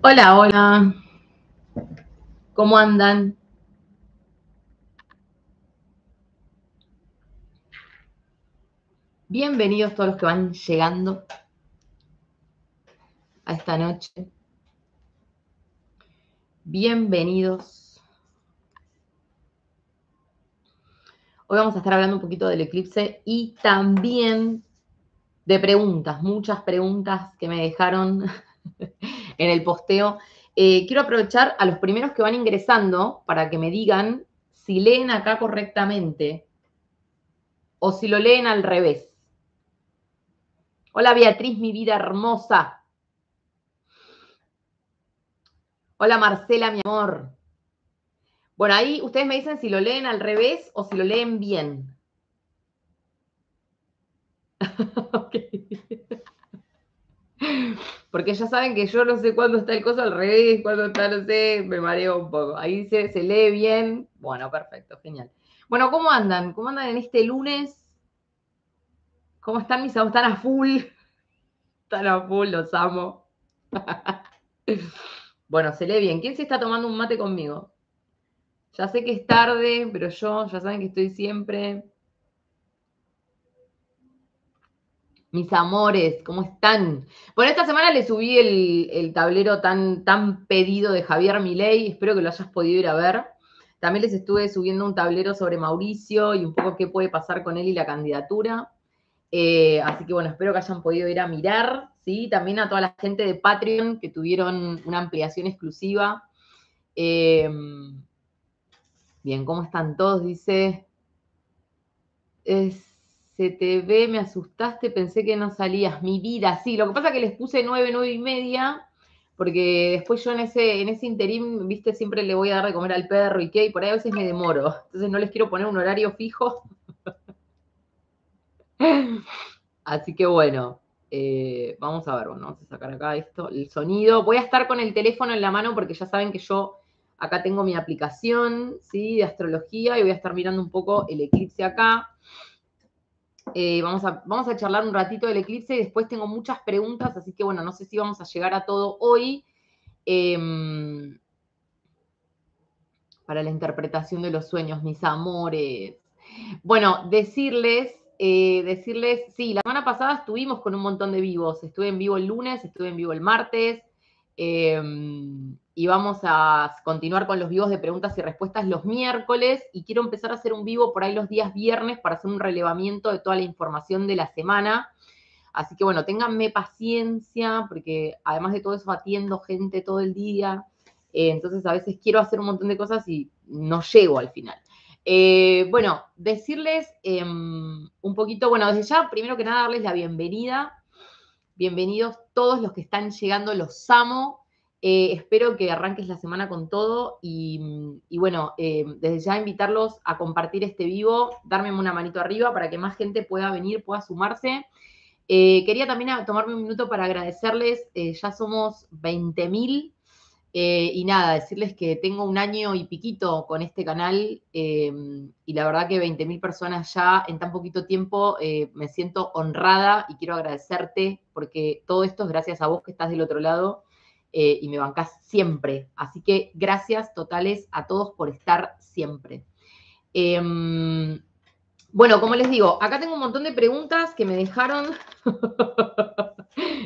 Hola, hola, ¿cómo andan? Bienvenidos todos los que van llegando a esta noche. Bienvenidos. Hoy vamos a estar hablando un poquito del eclipse y también de preguntas, muchas preguntas que me dejaron en el posteo. Quiero aprovechar a los primeros que van ingresando para que me digan si leen acá correctamente o si lo leen al revés. Hola Beatriz, mi vida hermosa. Hola Marcela, mi amor. Bueno, ahí ustedes me dicen si lo leen al revés o si lo leen bien. Okay. Porque ya saben que yo no sé cuándo está el coso al revés, cuándo está, no sé, me mareo un poco. Ahí se lee bien. Bueno, perfecto, genial. Bueno, ¿cómo andan? ¿Cómo andan en este lunes? ¿Cómo están mis amos? ¿Están a full? Están a full, los amo. Bueno, se lee bien. ¿Quién se está tomando un mate conmigo? Ya sé que es tarde, pero yo, ya saben que estoy siempre. Mis amores, ¿cómo están? Bueno, esta semana le subí el tablero tan pedido de Javier Milei, espero que lo hayas podido ir a ver. También les estuve subiendo un tablero sobre Mauricio y un poco qué puede pasar con él y la candidatura. Así que bueno, espero que hayan podido ir a mirar, ¿sí? También a toda la gente de Patreon que tuvieron una ampliación exclusiva. Bien, ¿cómo están todos? Dice, se te ve, me asustaste, pensé que no salías. Mi vida, sí. Lo que pasa es que les puse 9, 9:30, porque después yo en ese interín, viste, siempre le voy a dar de comer al perro y qué, y por ahí a veces me demoro. Entonces no les quiero poner un horario fijo. Así que bueno, vamos a ver, bueno, vamos a sacar acá esto, el sonido. Voy a estar con el teléfono en la mano porque ya saben que yo acá tengo mi aplicación, ¿sí? De astrología y voy a estar mirando un poco el eclipse acá. Vamos a charlar un ratito del eclipse y después tengo muchas preguntas, así que bueno, no sé si vamos a llegar a todo hoy. Para la interpretación de los sueños, mis amores. Bueno, decirles, sí, la semana pasada estuvimos con un montón de vivos. Estuve en vivo el lunes, estuve en vivo el martes. Y vamos a continuar con los vivos de preguntas y respuestas los miércoles. Y quiero empezar a hacer un vivo por ahí los días viernes para hacer un relevamiento de toda la información de la semana. Así que bueno, ténganme paciencia, porque además de todo eso atiendo gente todo el día. Entonces a veces quiero hacer un montón de cosas y no llego al final. Bueno, decirles un poquito, bueno, desde ya, primero que nada, darles la bienvenida. Bienvenidos todos los que están llegando, los amo. Espero que arranques la semana con todo y bueno, desde ya invitarlos a compartir este vivo, darme una manito arriba para que más gente pueda venir, pueda sumarse. Quería también tomarme un minuto para agradecerles, ya somos 20.000 y nada, decirles que tengo un año y piquito con este canal y la verdad que 20.000 personas ya en tan poquito tiempo me siento honrada y quiero agradecerte porque todo esto es gracias a vos que estás del otro lado y me bancás siempre. Así que gracias totales a todos por estar siempre. Bueno, como les digo, acá tengo un montón de preguntas que me dejaron.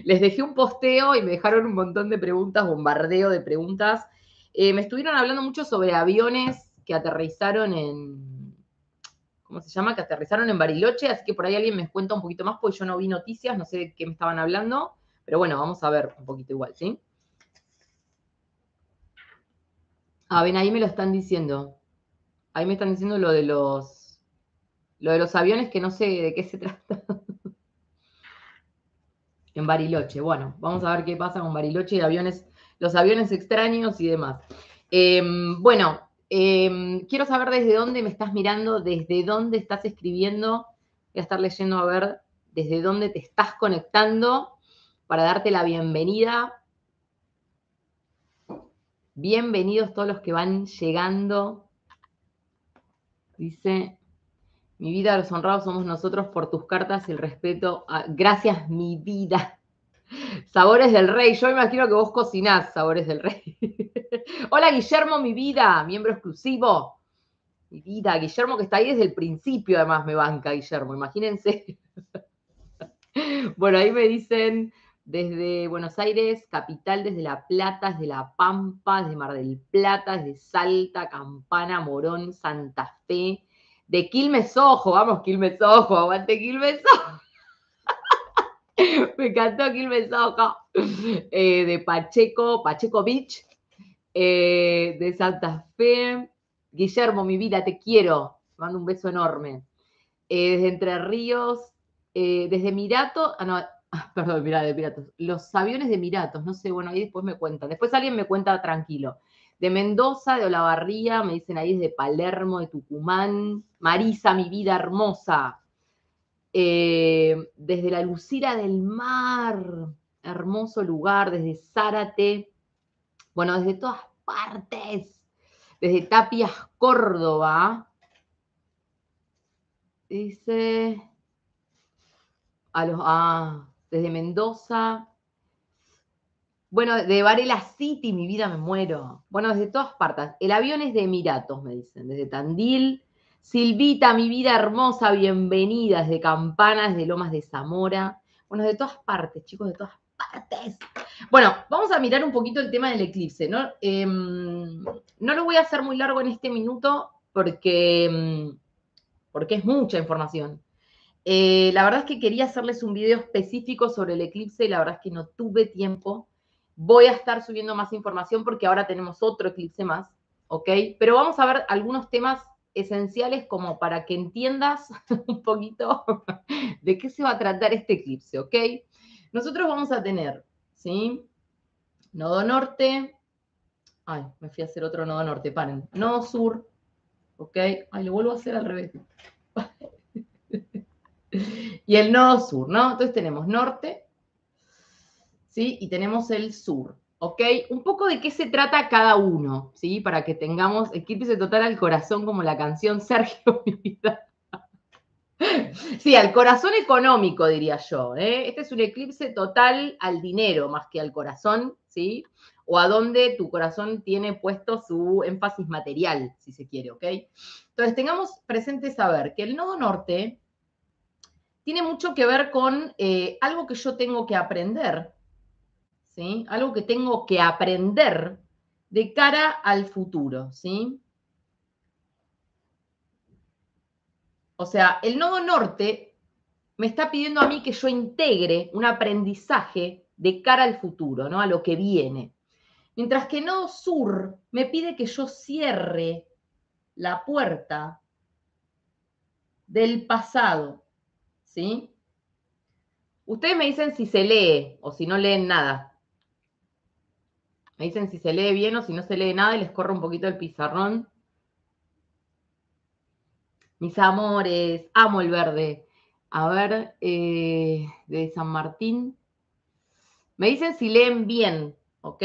Les dejé un posteo y me dejaron un montón de preguntas, bombardeo de preguntas. Me estuvieron hablando mucho sobre aviones que aterrizaron en. ¿Cómo se llama? Que aterrizaron en Bariloche, así que por ahí alguien me cuenta un poquito más, porque yo no vi noticias, no sé de qué me estaban hablando, pero bueno, vamos a ver un poquito igual, ¿sí? Ah, ven, ahí me lo están diciendo. Ahí me están diciendo lo de los aviones que no sé de qué se trata. En Bariloche. Bueno, vamos a ver qué pasa con Bariloche y aviones, los aviones extraños y demás. Bueno, quiero saber desde dónde me estás mirando, desde dónde estás escribiendo. Voy a estar leyendo a ver desde dónde te estás conectando para darte la bienvenida. Bienvenidos todos los que van llegando. Dice, mi vida, los honrados somos nosotros por tus cartas y el respeto. Gracias, mi vida. Sabores del Rey. Yo imagino que vos cocinás Sabores del Rey. Hola, Guillermo, mi vida, miembro exclusivo. Mi vida, Guillermo que está ahí desde el principio, además me banca, Guillermo, imagínense. Bueno, ahí me dicen desde Buenos Aires, capital, desde La Plata, desde La Pampa, desde Mar del Plata, desde Salta, Campana, Morón, Santa Fe, de Quilmes Ojo, vamos Quilmes Ojo, aguante Quilmes Ojo. Me encantó Quilmes Ojo. De Pacheco, Pacheco Beach, de Santa Fe. Guillermo, mi vida, te quiero. Te mando un beso enorme. Desde Entre Ríos, desde Mirato, no, perdón, mirá, de Miratos, los aviones de Miratos, no sé, bueno, ahí después me cuentan, después alguien me cuenta tranquilo. De Mendoza, de Olavarría, me dicen ahí desde Palermo, de Tucumán, Marisa, mi vida hermosa, desde la Lucira del Mar, hermoso lugar, desde Zárate, bueno, desde todas partes, desde Tapias, Córdoba, dice, desde Mendoza. Bueno, de Varela City, mi vida me muero. Bueno, desde todas partes. El avión es de Emiratos, me dicen. Desde Tandil. Silvita, mi vida hermosa, bienvenida. Desde Campana, desde Lomas de Zamora. Bueno, de todas partes, chicos, de todas partes. Bueno, vamos a mirar un poquito el tema del eclipse, ¿no? No lo voy a hacer muy largo en este minuto porque es mucha información. La verdad es que quería hacerles un video específico sobre el eclipse y la verdad es que no tuve tiempo. Voy a estar subiendo más información porque ahora tenemos otro eclipse más, ¿ok? Pero vamos a ver algunos temas esenciales como para que entiendas un poquito de qué se va a tratar este eclipse, ¿ok? Nosotros vamos a tener, ¿sí? Nodo norte. Ay, me fui a hacer otro nodo norte, paren. Nodo sur, ¿ok? Ay, lo vuelvo a hacer al revés. Y el nodo sur, ¿no? Entonces tenemos norte, ¿sí? Y tenemos el sur, ¿ok? Un poco de qué se trata cada uno, ¿sí? Para que tengamos eclipse total al corazón como la canción Sergio, mi vida. Sí, al corazón económico, diría yo, ¿eh? Este es un eclipse total al dinero más que al corazón, ¿sí? O a donde tu corazón tiene puesto su énfasis material, si se quiere, ¿ok? Entonces tengamos presente saber que el nodo norte tiene mucho que ver con algo que yo tengo que aprender, ¿sí? Algo que tengo que aprender de cara al futuro, ¿sí? O sea, el nodo norte me está pidiendo a mí que yo integre un aprendizaje de cara al futuro, ¿no? A lo que viene. Mientras que el nodo sur me pide que yo cierre la puerta del pasado, ¿sí? Ustedes me dicen si se lee o si no leen nada. Me dicen si se lee bien o si no se lee nada y les corro un poquito el pizarrón. Mis amores, amo el verde. A ver, de San Martín. Me dicen si leen bien, ¿ok?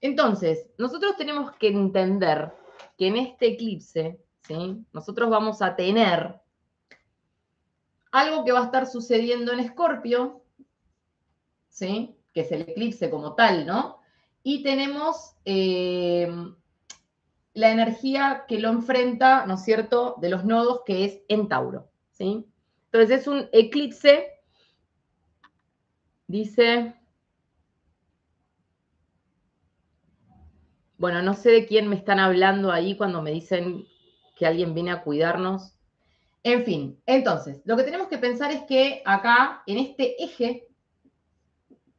Entonces, nosotros tenemos que entender que en este eclipse, ¿sí? Nosotros vamos a tener algo que va a estar sucediendo en Escorpio, ¿sí? Que es el eclipse como tal, ¿no? Y tenemos la energía que lo enfrenta, ¿no es cierto?, de los nodos, que es en Tauro, ¿sí? Entonces es un eclipse, dice, bueno, no sé de quién me están hablando ahí cuando me dicen que alguien viene a cuidarnos. En fin, entonces, lo que tenemos que pensar es que acá, en este eje,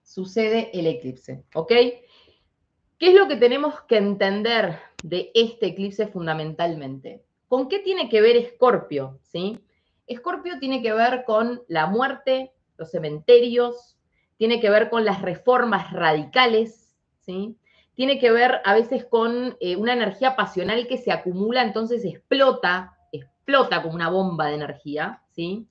sucede el eclipse, ¿ok? ¿Qué es lo que tenemos que entender de este eclipse fundamentalmente? ¿Con qué tiene que ver Escorpio? ¿Sí? Escorpio tiene que ver con la muerte, los cementerios, tiene que ver con las reformas radicales, ¿sí? Tiene que ver a veces con una energía pasional que se acumula, entonces explota como una bomba de energía, ¿sí?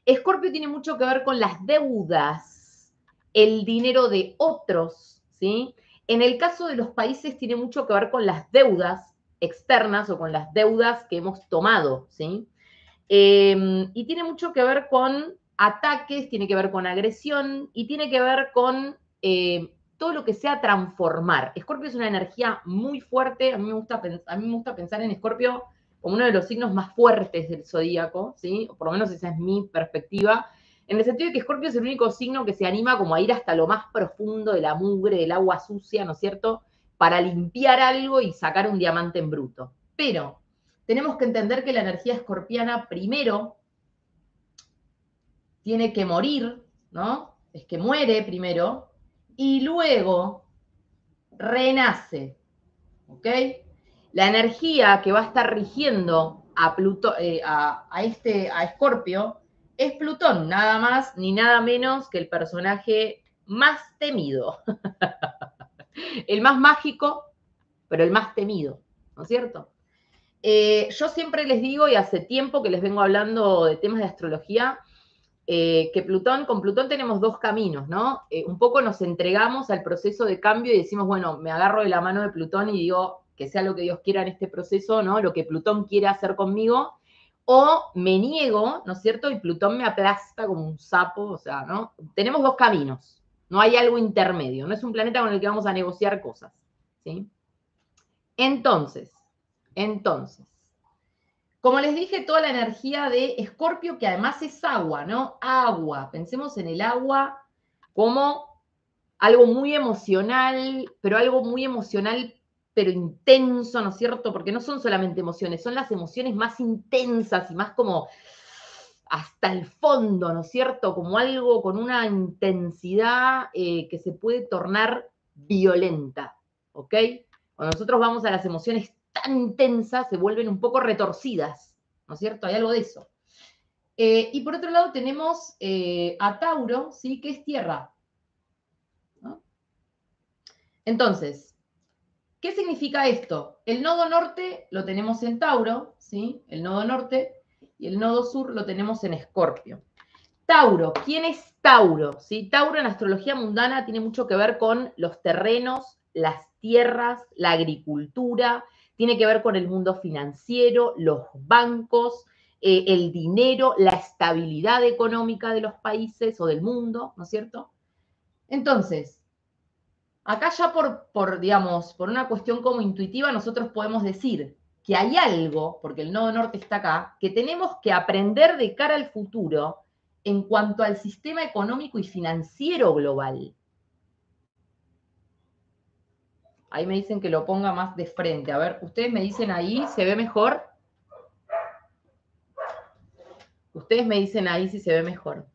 Escorpio tiene mucho que ver con las deudas, el dinero de otros, ¿sí? En el caso de los países tiene mucho que ver con las deudas externas o con las deudas que hemos tomado, ¿sí? Y tiene mucho que ver con ataques, tiene que ver con agresión y tiene que ver con todo lo que sea transformar. Escorpio es una energía muy fuerte, a mí me gusta pensar en Escorpio como uno de los signos más fuertes del zodíaco, ¿sí? O por lo menos esa es mi perspectiva, en el sentido de que Escorpio es el único signo que se anima como a ir hasta lo más profundo de la mugre, del agua sucia, ¿no es cierto?, para limpiar algo y sacar un diamante en bruto. Pero tenemos que entender que la energía escorpiana primero tiene que morir, ¿no? Es que muere primero y luego renace, ¿ok? La energía que va a estar rigiendo a Escorpio es Plutón, nada más ni nada menos que el personaje más temido. El más mágico, pero el más temido, ¿no es cierto? Yo siempre les digo, y hace tiempo que les vengo hablando de temas de astrología, que con Plutón tenemos dos caminos, ¿no? Un poco nos entregamos al proceso de cambio y decimos, bueno, me agarro de la mano de Plutón y digo que sea lo que Dios quiera en este proceso, ¿no? Lo que Plutón quiera hacer conmigo, o me niego, ¿no es cierto? Y Plutón me aplasta como un sapo, o sea, ¿no? Tenemos dos caminos, no hay algo intermedio, no es un planeta con el que vamos a negociar cosas, ¿sí? Entonces, como les dije, toda la energía de Escorpio, que además es agua, ¿no? Agua. Pensemos en el agua como algo muy emocional, pero intenso, ¿no es cierto? Porque no son solamente emociones, son las emociones más intensas y más como hasta el fondo, ¿no es cierto? Como algo con una intensidad que se puede tornar violenta, ¿ok? Cuando nosotros vamos a las emociones tan intensas, se vuelven un poco retorcidas, ¿no es cierto? Hay algo de eso. Y por otro lado tenemos a Tauro, ¿sí? Que es tierra, ¿no? Entonces, ¿qué significa esto? El nodo norte lo tenemos en Tauro, ¿sí? El nodo norte, y el nodo sur lo tenemos en Escorpio. Tauro, ¿quién es Tauro? ¿Sí? Tauro en astrología mundana tiene mucho que ver con los terrenos, las tierras, la agricultura, tiene que ver con el mundo financiero, los bancos, el dinero, la estabilidad económica de los países o del mundo, ¿no es cierto? Entonces, acá ya digamos, por una cuestión como intuitiva, nosotros podemos decir que hay algo, porque el nodo norte está acá, que tenemos que aprender de cara al futuro en cuanto al sistema económico y financiero global. Ahí me dicen que lo ponga más de frente. A ver, ustedes me dicen ahí, ¿se ve mejor? Ustedes me dicen ahí si se ve mejor.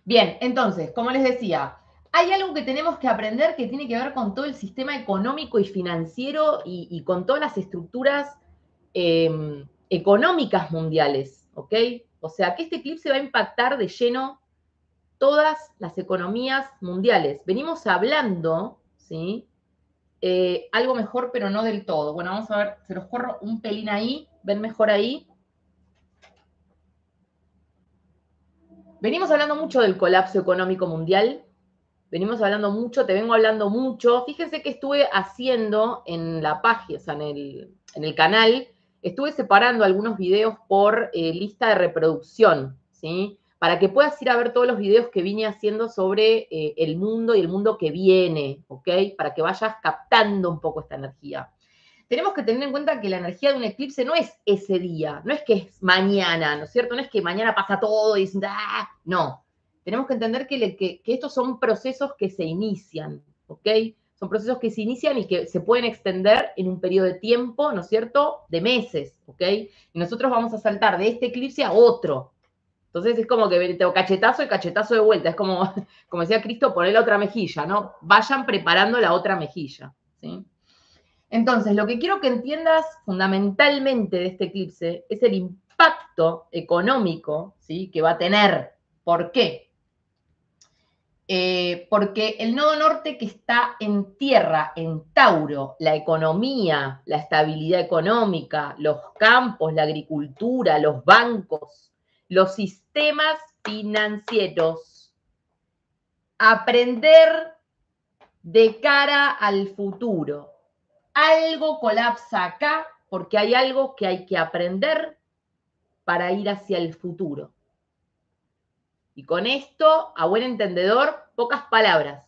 Bien, entonces, como les decía, hay algo que tenemos que aprender que tiene que ver con todo el sistema económico y financiero y con todas las estructuras económicas mundiales, ¿ok? O sea, que este eclipse va a impactar de lleno todas las economías mundiales. Venimos hablando, ¿sí? Algo mejor, pero no del todo. Bueno, vamos a ver, se los corro un pelín ahí, ¿ven mejor ahí? Venimos hablando mucho del colapso económico mundial, venimos hablando mucho, te vengo hablando mucho. Fíjense que estuve haciendo en la página, o sea, en el canal, estuve separando algunos videos por lista de reproducción, ¿sí? Para que puedas ir a ver todos los videos que vine haciendo sobre el mundo y el mundo que viene, ¿ok? Para que vayas captando un poco esta energía. Tenemos que tener en cuenta que la energía de un eclipse no es ese día, no es que es mañana, ¿no es cierto? No es que mañana pasa todo y dicen, ¡ah! No. Tenemos que entender que estos son procesos que se inician, ¿ok? Son procesos que se inician y que se pueden extender en un periodo de tiempo, ¿no es cierto? De meses, ¿ok? Y nosotros vamos a saltar de este eclipse a otro. Entonces es como que tengo cachetazo y cachetazo de vuelta. Es como decía Cristo, poner la otra mejilla, ¿no? Vayan preparando la otra mejilla, ¿sí? Entonces, lo que quiero que entiendas fundamentalmente de este eclipse es el impacto económico, ¿sí?, que va a tener. ¿Por qué? Porque el nodo norte que está en tierra, en Tauro, la economía, la estabilidad económica, los campos, la agricultura, los bancos, los sistemas financieros, aprender de cara al futuro. algo colapsa acá porque hay algo que hay que aprender para ir hacia el futuro. Y con esto, a buen entendedor, pocas palabras.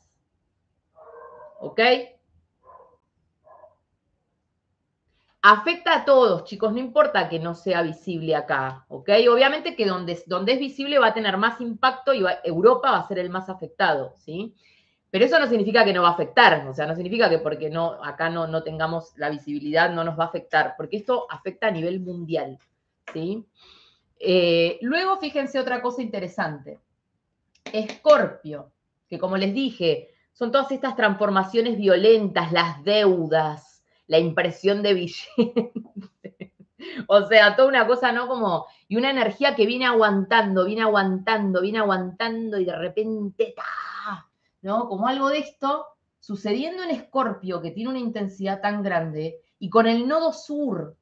¿Ok? Afecta a todos, chicos, no importa que no sea visible acá, ¿ok? Obviamente que donde es visible va a tener más impacto y Europa va a ser el más afectado, ¿sí? Pero eso no significa que no va a afectar, o sea, no significa que porque acá no tengamos la visibilidad no nos va a afectar, porque esto afecta a nivel mundial, ¿sí? Luego, fíjense otra cosa interesante. Escorpio, que como les dije, son todas estas transformaciones violentas, las deudas, la impresión de billetes. O sea, toda una cosa, ¿no? Como, y una energía que viene aguantando, viene aguantando, viene aguantando y de repente, ¡ta! ¿No? Como algo de esto sucediendo en Escorpio, que tiene una intensidad tan grande, y con el nodo sur,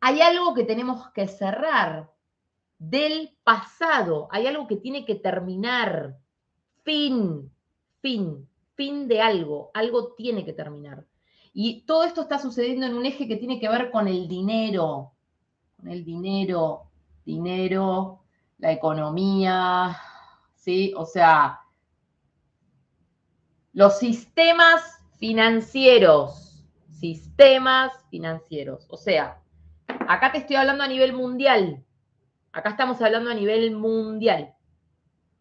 hay algo que tenemos que cerrar del pasado, hay algo que tiene que terminar, fin, fin de algo tiene que terminar. Y todo esto está sucediendo en un eje que tiene que ver con el dinero, dinero, la economía, ¿sí? O sea, los sistemas financieros. O sea, acá te estoy hablando a nivel mundial, acá estamos hablando a nivel mundial,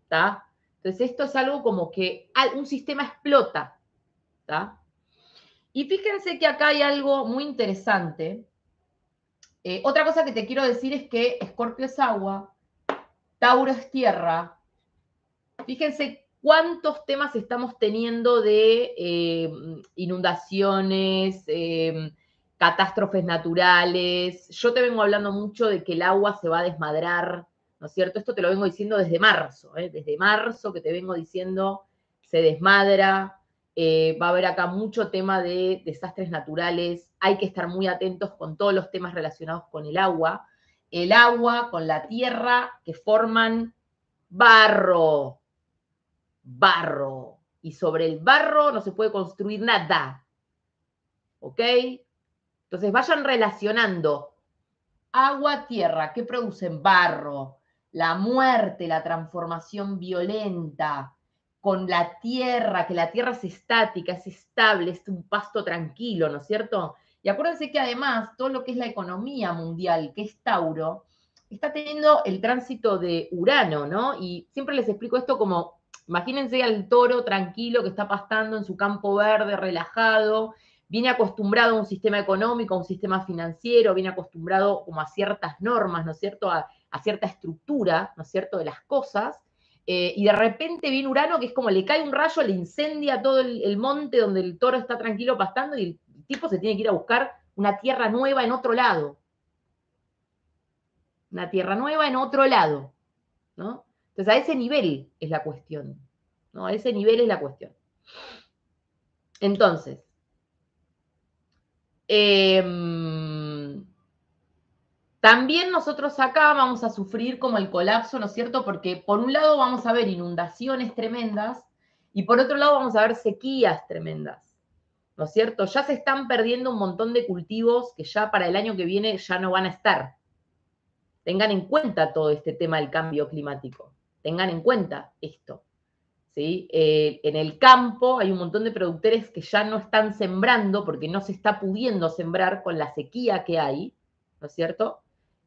¿está? Entonces esto es algo como que un sistema explota, ¿está? Y fíjense que acá hay algo muy interesante. Otra cosa que te quiero decir es que Escorpio es agua, Tauro es tierra. Fíjense cuántos temas estamos teniendo de inundaciones, catástrofes naturales. Yo te vengo hablando mucho de que el agua se va a desmadrar, ¿no es cierto? Esto te lo vengo diciendo desde marzo, desde marzo que te vengo diciendo, se desmadra, va a haber acá mucho tema de desastres naturales, hay que estar muy atentos con todos los temas relacionados con el agua, con la tierra, que forman barro, y sobre el barro no se puede construir nada, ¿ok? Entonces vayan relacionando agua, tierra, ¿qué producen? Barro, la muerte, la transformación violenta, con la tierra, que la tierra es estática, es estable, es un pasto tranquilo, ¿no es cierto? Y acuérdense que además todo lo que es la economía mundial, que es Tauro, está teniendo el tránsito de Urano, ¿no? Y siempre les explico esto como, imagínense al toro tranquilo que está pastando en su campo verde, relajado, viene acostumbrado a un sistema económico, a un sistema financiero, viene acostumbrado como a ciertas normas, ¿no es cierto? A cierta estructura, ¿no es cierto?, de las cosas, y de repente viene Urano, que es como le cae un rayo, le incendia todo el monte donde el toro está tranquilo pastando y el tipo se tiene que ir a buscar una tierra nueva en otro lado. Una tierra nueva en otro lado, ¿no? Entonces a ese nivel es la cuestión, ¿no? A ese nivel es la cuestión. Entonces, también nosotros acá vamos a sufrir como el colapso, ¿no es cierto? Porque por un lado vamos a ver inundaciones tremendas y por otro lado vamos a ver sequías tremendas, ¿no es cierto? Ya se están perdiendo un montón de cultivos que ya para el año que viene ya no van a estar. Tengan en cuenta todo este tema del cambio climático. Tengan en cuenta esto. ¿Sí? En el campo hay un montón de productores que ya no están sembrando porque no se está pudiendo sembrar con la sequía que hay, ¿no es cierto?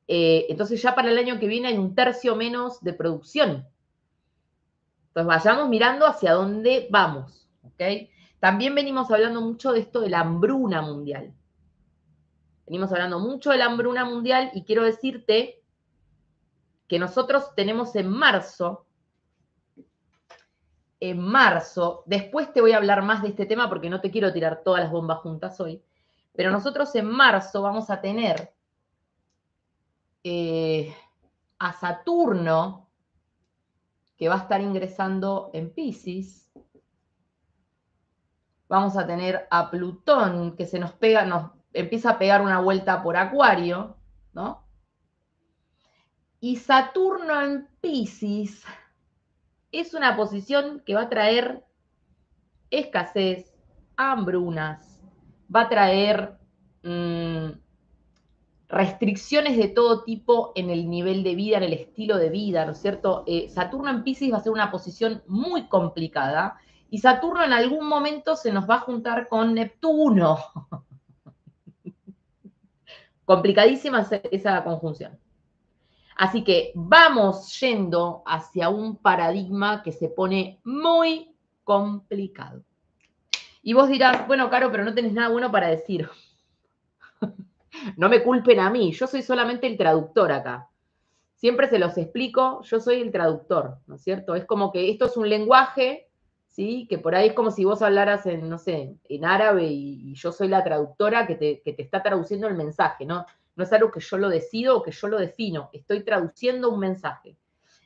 Entonces ya para el año que viene hay un tercio menos de producción. Entonces vayamos mirando hacia dónde vamos, ¿ok? También venimos hablando mucho de esto de la hambruna mundial. Venimos hablando mucho de la hambruna mundial y quiero decirte que nosotros tenemos en marzo, después te voy a hablar más de este tema porque no te quiero tirar todas las bombas juntas hoy, pero nosotros en marzo vamos a tener a Saturno, que va a estar ingresando en Piscis, vamos a tener a Plutón, que nos empieza a pegar una vuelta por Acuario, ¿no? Y Saturno en Piscis es una posición que va a traer escasez, hambrunas, va a traer restricciones de todo tipo en el nivel de vida, en el estilo de vida, ¿no es cierto? Saturno en Piscis va a ser una posición muy complicada y Saturno en algún momento se nos va a juntar con Neptuno. Complicadísima esa conjunción. Así que vamos yendo hacia un paradigma que se pone muy complicado. Y vos dirás, bueno, Caro, pero no tenés nada bueno para decir. No me culpen a mí, yo soy solamente el traductor acá. Siempre se los explico, yo soy el traductor, ¿no es cierto? Es como que esto es un lenguaje, ¿sí? Que por ahí es como si vos hablaras en, no sé, en árabe y yo soy la traductora que te está traduciendo el mensaje, ¿no? No es algo que yo lo decido o que yo lo defino, estoy traduciendo un mensaje.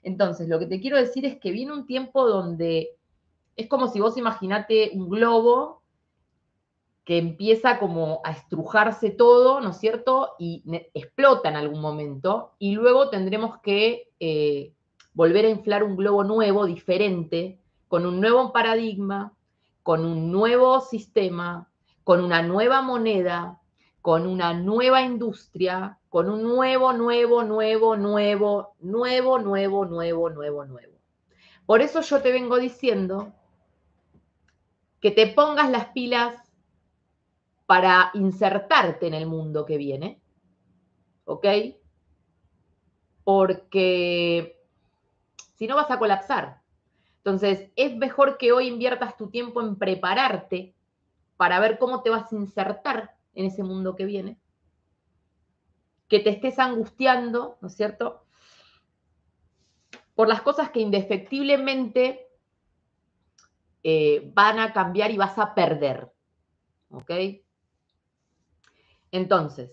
Entonces, lo que te quiero decir es que viene un tiempo donde es como si vos imaginate un globo que empieza como a estrujarse todo, ¿no es cierto? Y explota en algún momento, y luego tendremos que volver a inflar un globo nuevo, diferente, con un nuevo paradigma, con un nuevo sistema, con una nueva moneda, con una nueva industria, con un nuevo. Por eso yo te vengo diciendo que te pongas las pilas para insertarte en el mundo que viene, ¿ok? Porque si no vas a colapsar. Entonces, es mejor que hoy inviertas tu tiempo en prepararte para ver cómo te vas a insertar en ese mundo que viene, que te estés angustiando, ¿no es cierto?, por las cosas que indefectiblemente van a cambiar y vas a perder, ¿ok? Entonces,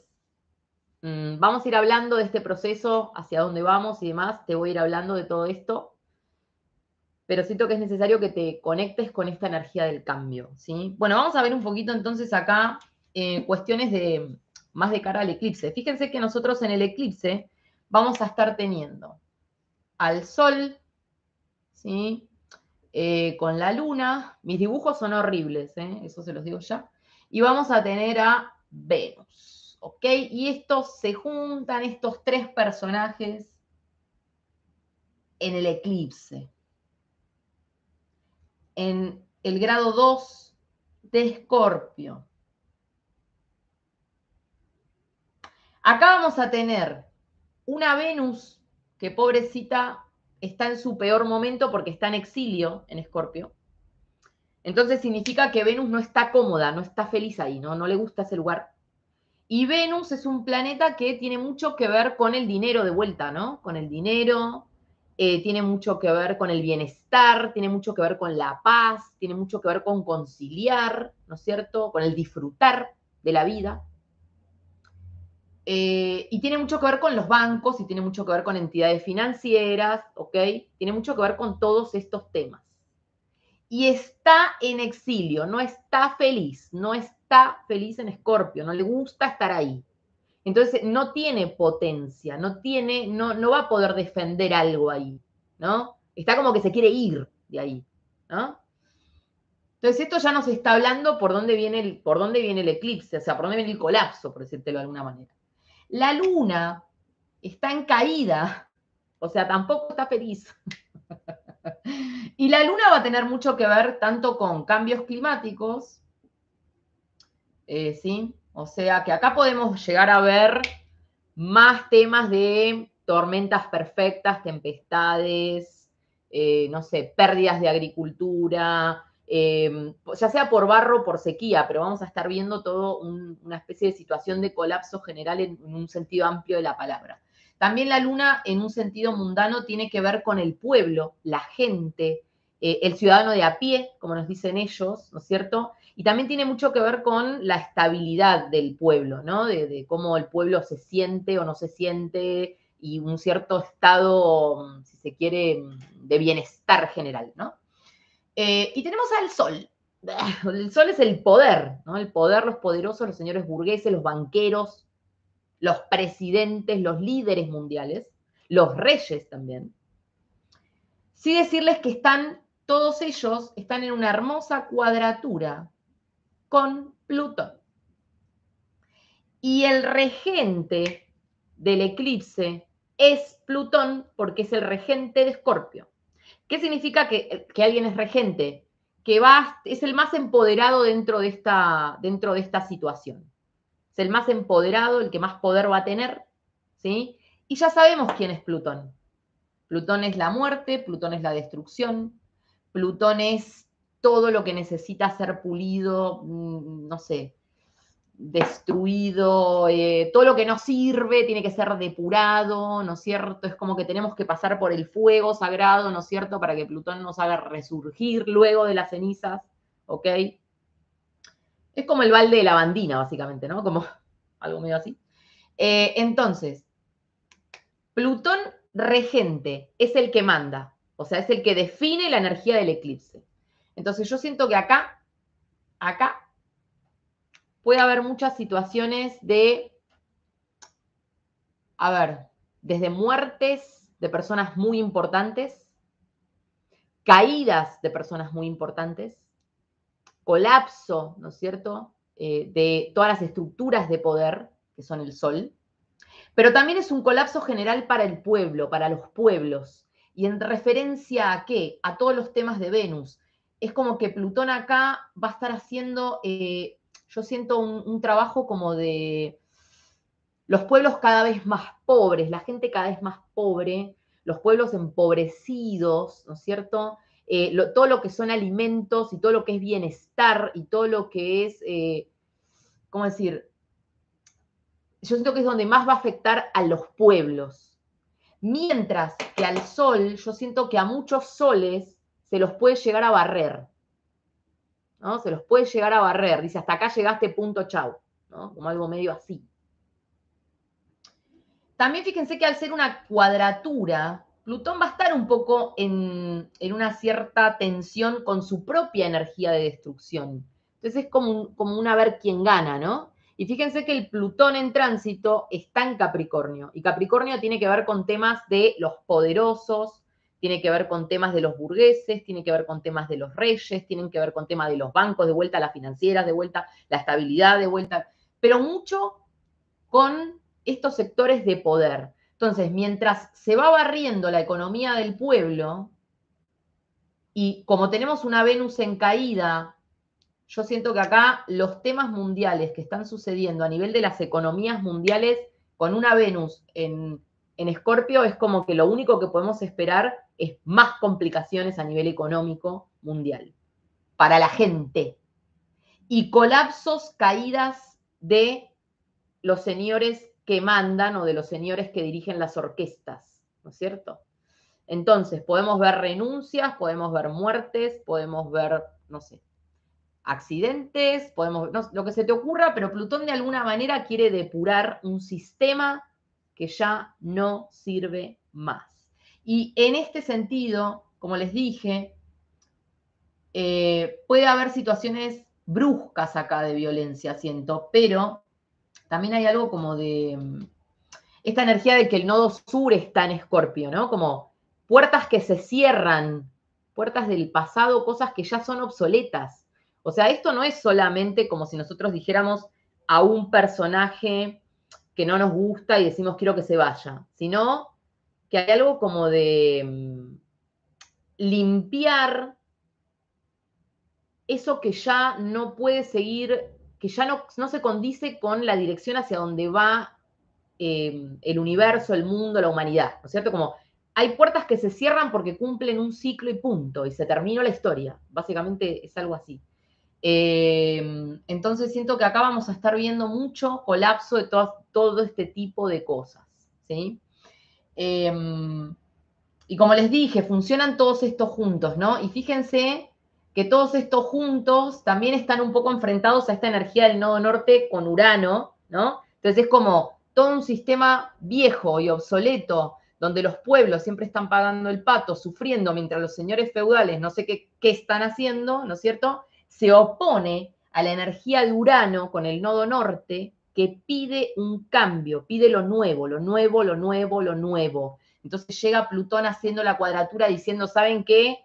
vamos a ir hablando de este proceso, hacia dónde vamos y demás. Te voy a ir hablando de todo esto, pero siento que es necesario que te conectes con esta energía del cambio, ¿sí? Bueno, vamos a ver un poquito entonces acá cuestiones de más de cara al eclipse. Fíjense que nosotros en el eclipse vamos a estar teniendo al Sol, ¿sí? Con la Luna. Mis dibujos son horribles, eso se los digo ya. Y vamos a tener a Venus, ¿ok? Y estos se juntan, estos tres personajes, en el eclipse. En el grado 2 de Escorpio. Acá vamos a tener una Venus que, pobrecita, está en su peor momento porque está en exilio en Escorpio. Entonces significa que Venus no está cómoda, no está feliz ahí, no le gusta ese lugar. Y Venus es un planeta que tiene mucho que ver con el dinero de vuelta, ¿no? Con el dinero, tiene mucho que ver con el bienestar, tiene mucho que ver con la paz, tiene mucho que ver con conciliar, ¿no es cierto? Con el disfrutar de la vida. Y tiene mucho que ver con los bancos y tiene mucho que ver con entidades financieras, ¿ok? Tiene mucho que ver con todos estos temas. Y está en exilio, no está feliz en Escorpio, no le gusta estar ahí. Entonces no tiene potencia, no va a poder defender algo ahí, ¿no? Está como que se quiere ir de ahí, ¿no? Entonces esto ya nos está hablando por dónde viene el eclipse, o sea, por dónde viene el colapso, por decírtelo de alguna manera. La luna está en caída, o sea, tampoco está feliz. Y la luna va a tener mucho que ver tanto con cambios climáticos, ¿sí? O sea, que acá podemos llegar a ver más temas de tormentas perfectas, tempestades, no sé, pérdidas de agricultura, ya sea por barro o por sequía, pero vamos a estar viendo todo una especie de situación de colapso general en un sentido amplio de la palabra. También la luna, en un sentido mundano, tiene que ver con el pueblo, la gente, el ciudadano de a pie, como nos dicen ellos, ¿no es cierto? Y también tiene mucho que ver con la estabilidad del pueblo, ¿no? De cómo el pueblo se siente o no se siente y un cierto estado, si se quiere, de bienestar general, ¿no? Y tenemos al Sol. El Sol es el poder, ¿no? El poder, los poderosos, los señores burgueses, los banqueros, los presidentes, los líderes mundiales, los reyes también. Sí decirles que todos ellos están en una hermosa cuadratura con Plutón. Y el regente del eclipse es Plutón porque es el regente de Escorpio. ¿Qué significa que alguien es regente? Que es el más empoderado dentro de esta situación. Es el más empoderado, el que más poder va a tener, ¿sí? Y ya sabemos quién es Plutón. Plutón es la muerte, Plutón es la destrucción, Plutón es todo lo que necesita ser pulido, no sé, destruido, todo lo que no sirve tiene que ser depurado, ¿no es cierto? Es como que tenemos que pasar por el fuego sagrado, ¿no es cierto? Para que Plutón nos haga resurgir luego de las cenizas, ¿ok? Es como el balde de lavandina, básicamente, ¿no? Como algo medio así. Entonces, Plutón regente es el que manda, o sea, es el que define la energía del eclipse. Entonces yo siento que acá puede haber muchas situaciones de, a ver, desde muertes de personas muy importantes, caídas de personas muy importantes, colapso, ¿no es cierto?, de todas las estructuras de poder, que son el Sol, pero también es un colapso general para el pueblo, para los pueblos. ¿Y en referencia a qué? A todos los temas de Venus. Es como que Plutón acá va a estar haciendo, yo siento un trabajo como de los pueblos cada vez más pobres, la gente cada vez más pobre, los pueblos empobrecidos, ¿no es cierto? Todo lo que son alimentos y todo lo que es bienestar y todo lo que es, ¿cómo decir? Yo siento que es donde más va a afectar a los pueblos. Mientras que al sol, yo siento que a muchos soles se los puede llegar a barrer, ¿no? Se los puede llegar a barrer. Dice, hasta acá llegaste, punto, chau, ¿no? Como algo medio así. También fíjense que al ser una cuadratura, Plutón va a estar un poco en una cierta tensión con su propia energía de destrucción. Entonces es como un a ver quién gana, ¿no? Y fíjense que el Plutón en tránsito está en Capricornio. Y Capricornio tiene que ver con temas de los poderosos, tiene que ver con temas de los burgueses, tiene que ver con temas de los reyes, tienen que ver con temas de los bancos, de vuelta a las financieras, de vuelta la estabilidad, de vuelta, pero mucho con estos sectores de poder. Entonces, mientras se va barriendo la economía del pueblo, y como tenemos una Venus en caída, yo siento que acá los temas mundiales que están sucediendo a nivel de las economías mundiales, con una Venus en Escorpio, es como que lo único que podemos esperar es más complicaciones a nivel económico mundial para la gente. Y colapsos, caídas de los señores que mandan o de los señores que dirigen las orquestas, ¿no es cierto? Entonces, podemos ver renuncias, podemos ver muertes, podemos ver, no sé, accidentes, podemos, no, lo que se te ocurra, pero Plutón de alguna manera quiere depurar un sistema que ya no sirve más. Y en este sentido, como les dije, puede haber situaciones bruscas acá de violencia, siento, pero también hay algo como de esta energía de que el nodo sur está en Escorpio, ¿no? Como puertas que se cierran, puertas del pasado, cosas que ya son obsoletas. O sea, esto no es solamente como si nosotros dijéramos a un personaje que no nos gusta y decimos quiero que se vaya, sino que hay algo como de limpiar eso que ya no puede seguir, que ya no se condice con la dirección hacia donde va el universo, el mundo, la humanidad, ¿no es cierto? Como hay puertas que se cierran porque cumplen un ciclo y punto, y se terminó la historia. Básicamente es algo así. Entonces siento que acá vamos a estar viendo mucho colapso de todo este tipo de cosas, ¿sí? Y como les dije, funcionan todos estos juntos, ¿no? Y fíjense que todos estos juntos también están un poco enfrentados a esta energía del nodo norte con Urano, ¿no? Entonces es como todo un sistema viejo y obsoleto, donde los pueblos siempre están pagando el pato, sufriendo, mientras los señores feudales no sé qué están haciendo, ¿no es cierto? Se opone a la energía de Urano con el nodo norte, que pide un cambio, pide lo nuevo, lo nuevo, lo nuevo, lo nuevo. Entonces llega Plutón haciendo la cuadratura diciendo, ¿saben qué?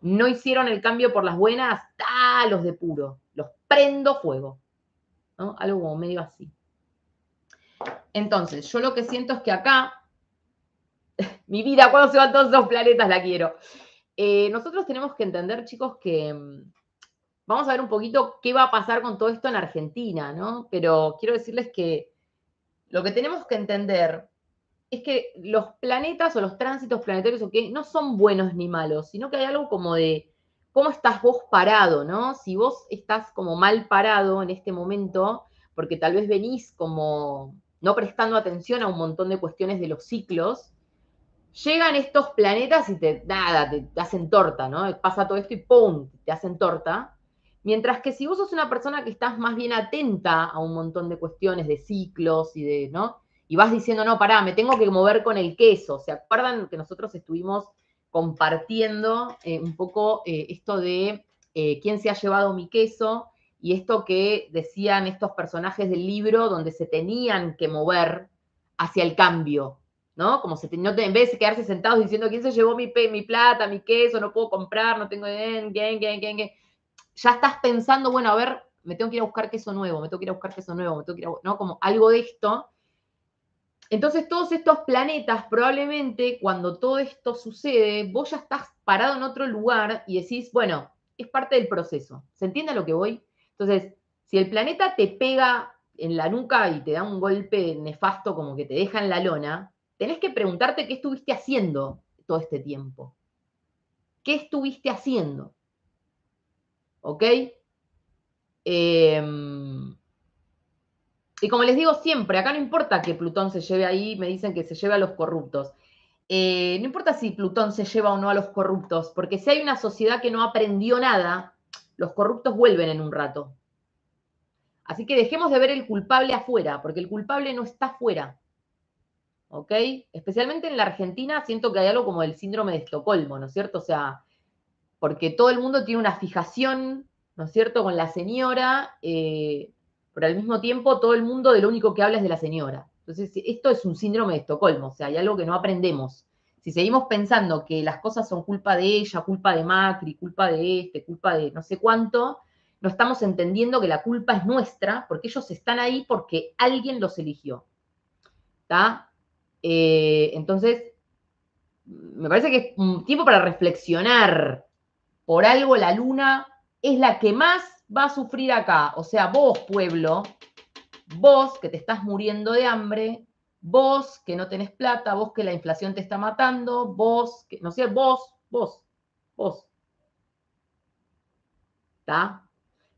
No hicieron el cambio por las buenas, ¡ah! Los depuro, los prendo fuego, ¿no? Algo como medio así. Entonces, yo lo que siento es que acá, mi vida, cuando se van todos esos planetas, la quiero. Nosotros tenemos que entender, chicos, que vamos a ver un poquito qué va a pasar con todo esto en Argentina, ¿no? Pero quiero decirles que lo que tenemos que entender es que los planetas o los tránsitos planetarios no son buenos ni malos, sino que hay algo como de cómo estás vos parado, ¿no? Si vos estás como mal parado en este momento, porque tal vez venís como no prestando atención a un montón de cuestiones de los ciclos, llegan estos planetas y te hacen torta, ¿no? Pasa todo esto y ¡pum! Te hacen torta. Mientras que si vos sos una persona que estás más bien atenta a un montón de cuestiones, de ciclos y de, ¿no? Y vas diciendo, no, pará, me tengo que mover con el queso. ¿Se acuerdan que nosotros estuvimos compartiendo un poco esto de quién se ha llevado mi queso? Y esto que decían estos personajes del libro donde se tenían que mover hacia el cambio, ¿no? Como en vez de quedarse sentados diciendo quién se llevó mi plata, mi queso, no puedo comprar, no tengo ya estás pensando, bueno, a ver, me tengo que ir a buscar queso nuevo, me tengo que ir a buscar queso nuevo, me tengo que ir a, ¿no? Como algo de esto. Entonces, todos estos planetas, probablemente cuando todo esto sucede, vos ya estás parado en otro lugar y decís, bueno, es parte del proceso. ¿Se entiende a lo que voy? Entonces, si el planeta te pega en la nuca y te da un golpe nefasto como que te deja en la lona, tenés que preguntarte qué estuviste haciendo todo este tiempo. ¿Qué estuviste haciendo? ¿Ok? Y como les digo siempre, acá no importa que Plutón se lleve ahí, me dicen que se lleve a los corruptos. No importa si Plutón se lleva o no a los corruptos, porque si hay una sociedad que no aprendió nada, los corruptos vuelven en un rato. Así que dejemos de ver el culpable afuera, porque el culpable no está afuera. ¿Ok? Especialmente en la Argentina siento que hay algo como el síndrome de Estocolmo, ¿no es cierto? O sea, porque todo el mundo tiene una fijación, ¿no es cierto?, con la señora, pero al mismo tiempo todo el mundo de lo único que habla es de la señora. Entonces, esto es un síndrome de Estocolmo, o sea, hay algo que no aprendemos. Si seguimos pensando que las cosas son culpa de ella, culpa de Macri, culpa de culpa de no sé cuánto, no estamos entendiendo que la culpa es nuestra, porque ellos están ahí porque alguien los eligió. ¿Está? Entonces, me parece que es un tiempo para reflexionar. Por algo la luna es la que más va a sufrir acá. O sea, vos, pueblo, vos que te estás muriendo de hambre, vos que no tenés plata, vos que la inflación te está matando, vos, que, no sé, vos. ¿Está?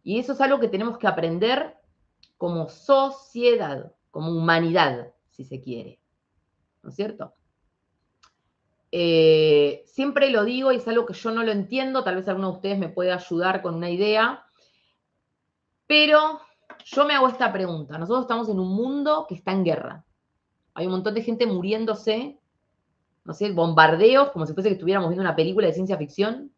Y eso es algo que tenemos que aprender como sociedad, como humanidad, si se quiere. ¿No es cierto? Siempre lo digo y es algo que yo no lo entiendo, tal vez alguno de ustedes me puede ayudar con una idea, pero yo me hago esta pregunta. Nosotros estamos en un mundo que está en guerra. Hay un montón de gente muriéndose, no sé, bombardeos, como si fuese que estuviéramos viendo una película de ciencia ficción.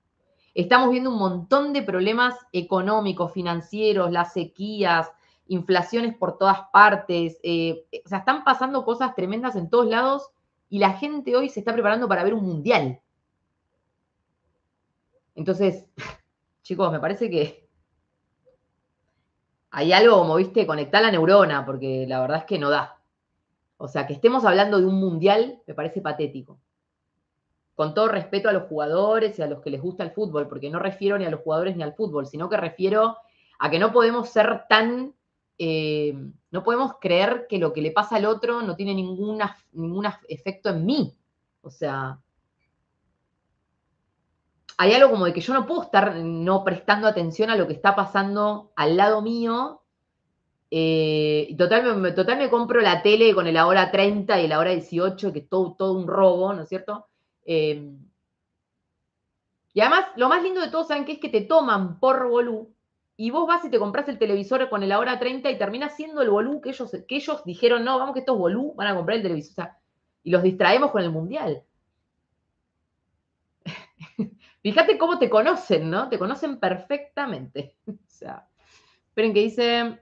Estamos viendo un montón de problemas económicos, financieros, las sequías, inflaciones por todas partes. O sea, están pasando cosas tremendas en todos lados y la gente hoy se está preparando para ver un mundial. Entonces, chicos, me parece que hay algo como, viste, conectar la neurona, porque la verdad es que no da. O sea, que estemos hablando de un mundial me parece patético. Con todo respeto a los jugadores y a los que les gusta el fútbol, porque no refiero ni a los jugadores ni al fútbol, sino que refiero a que no podemos ser tan, no podemos creer que lo que le pasa al otro no tiene ningún efecto en mí. O sea, hay algo como de que yo no puedo estar no prestando atención a lo que está pasando al lado mío. Total me compro la tele con la hora 30 y la hora 18, que es todo un robo, ¿no es cierto? Y además, lo más lindo de todo, ¿saben qué? Es que te toman por bolú y vos vas y te compras el televisor con la hora 30 y terminas siendo el bolú que ellos dijeron, no, vamos que estos bolú van a comprar el televisor. O sea, y los distraemos con el mundial. Fíjate cómo te conocen, ¿no? Te conocen perfectamente. O sea, esperen que dice...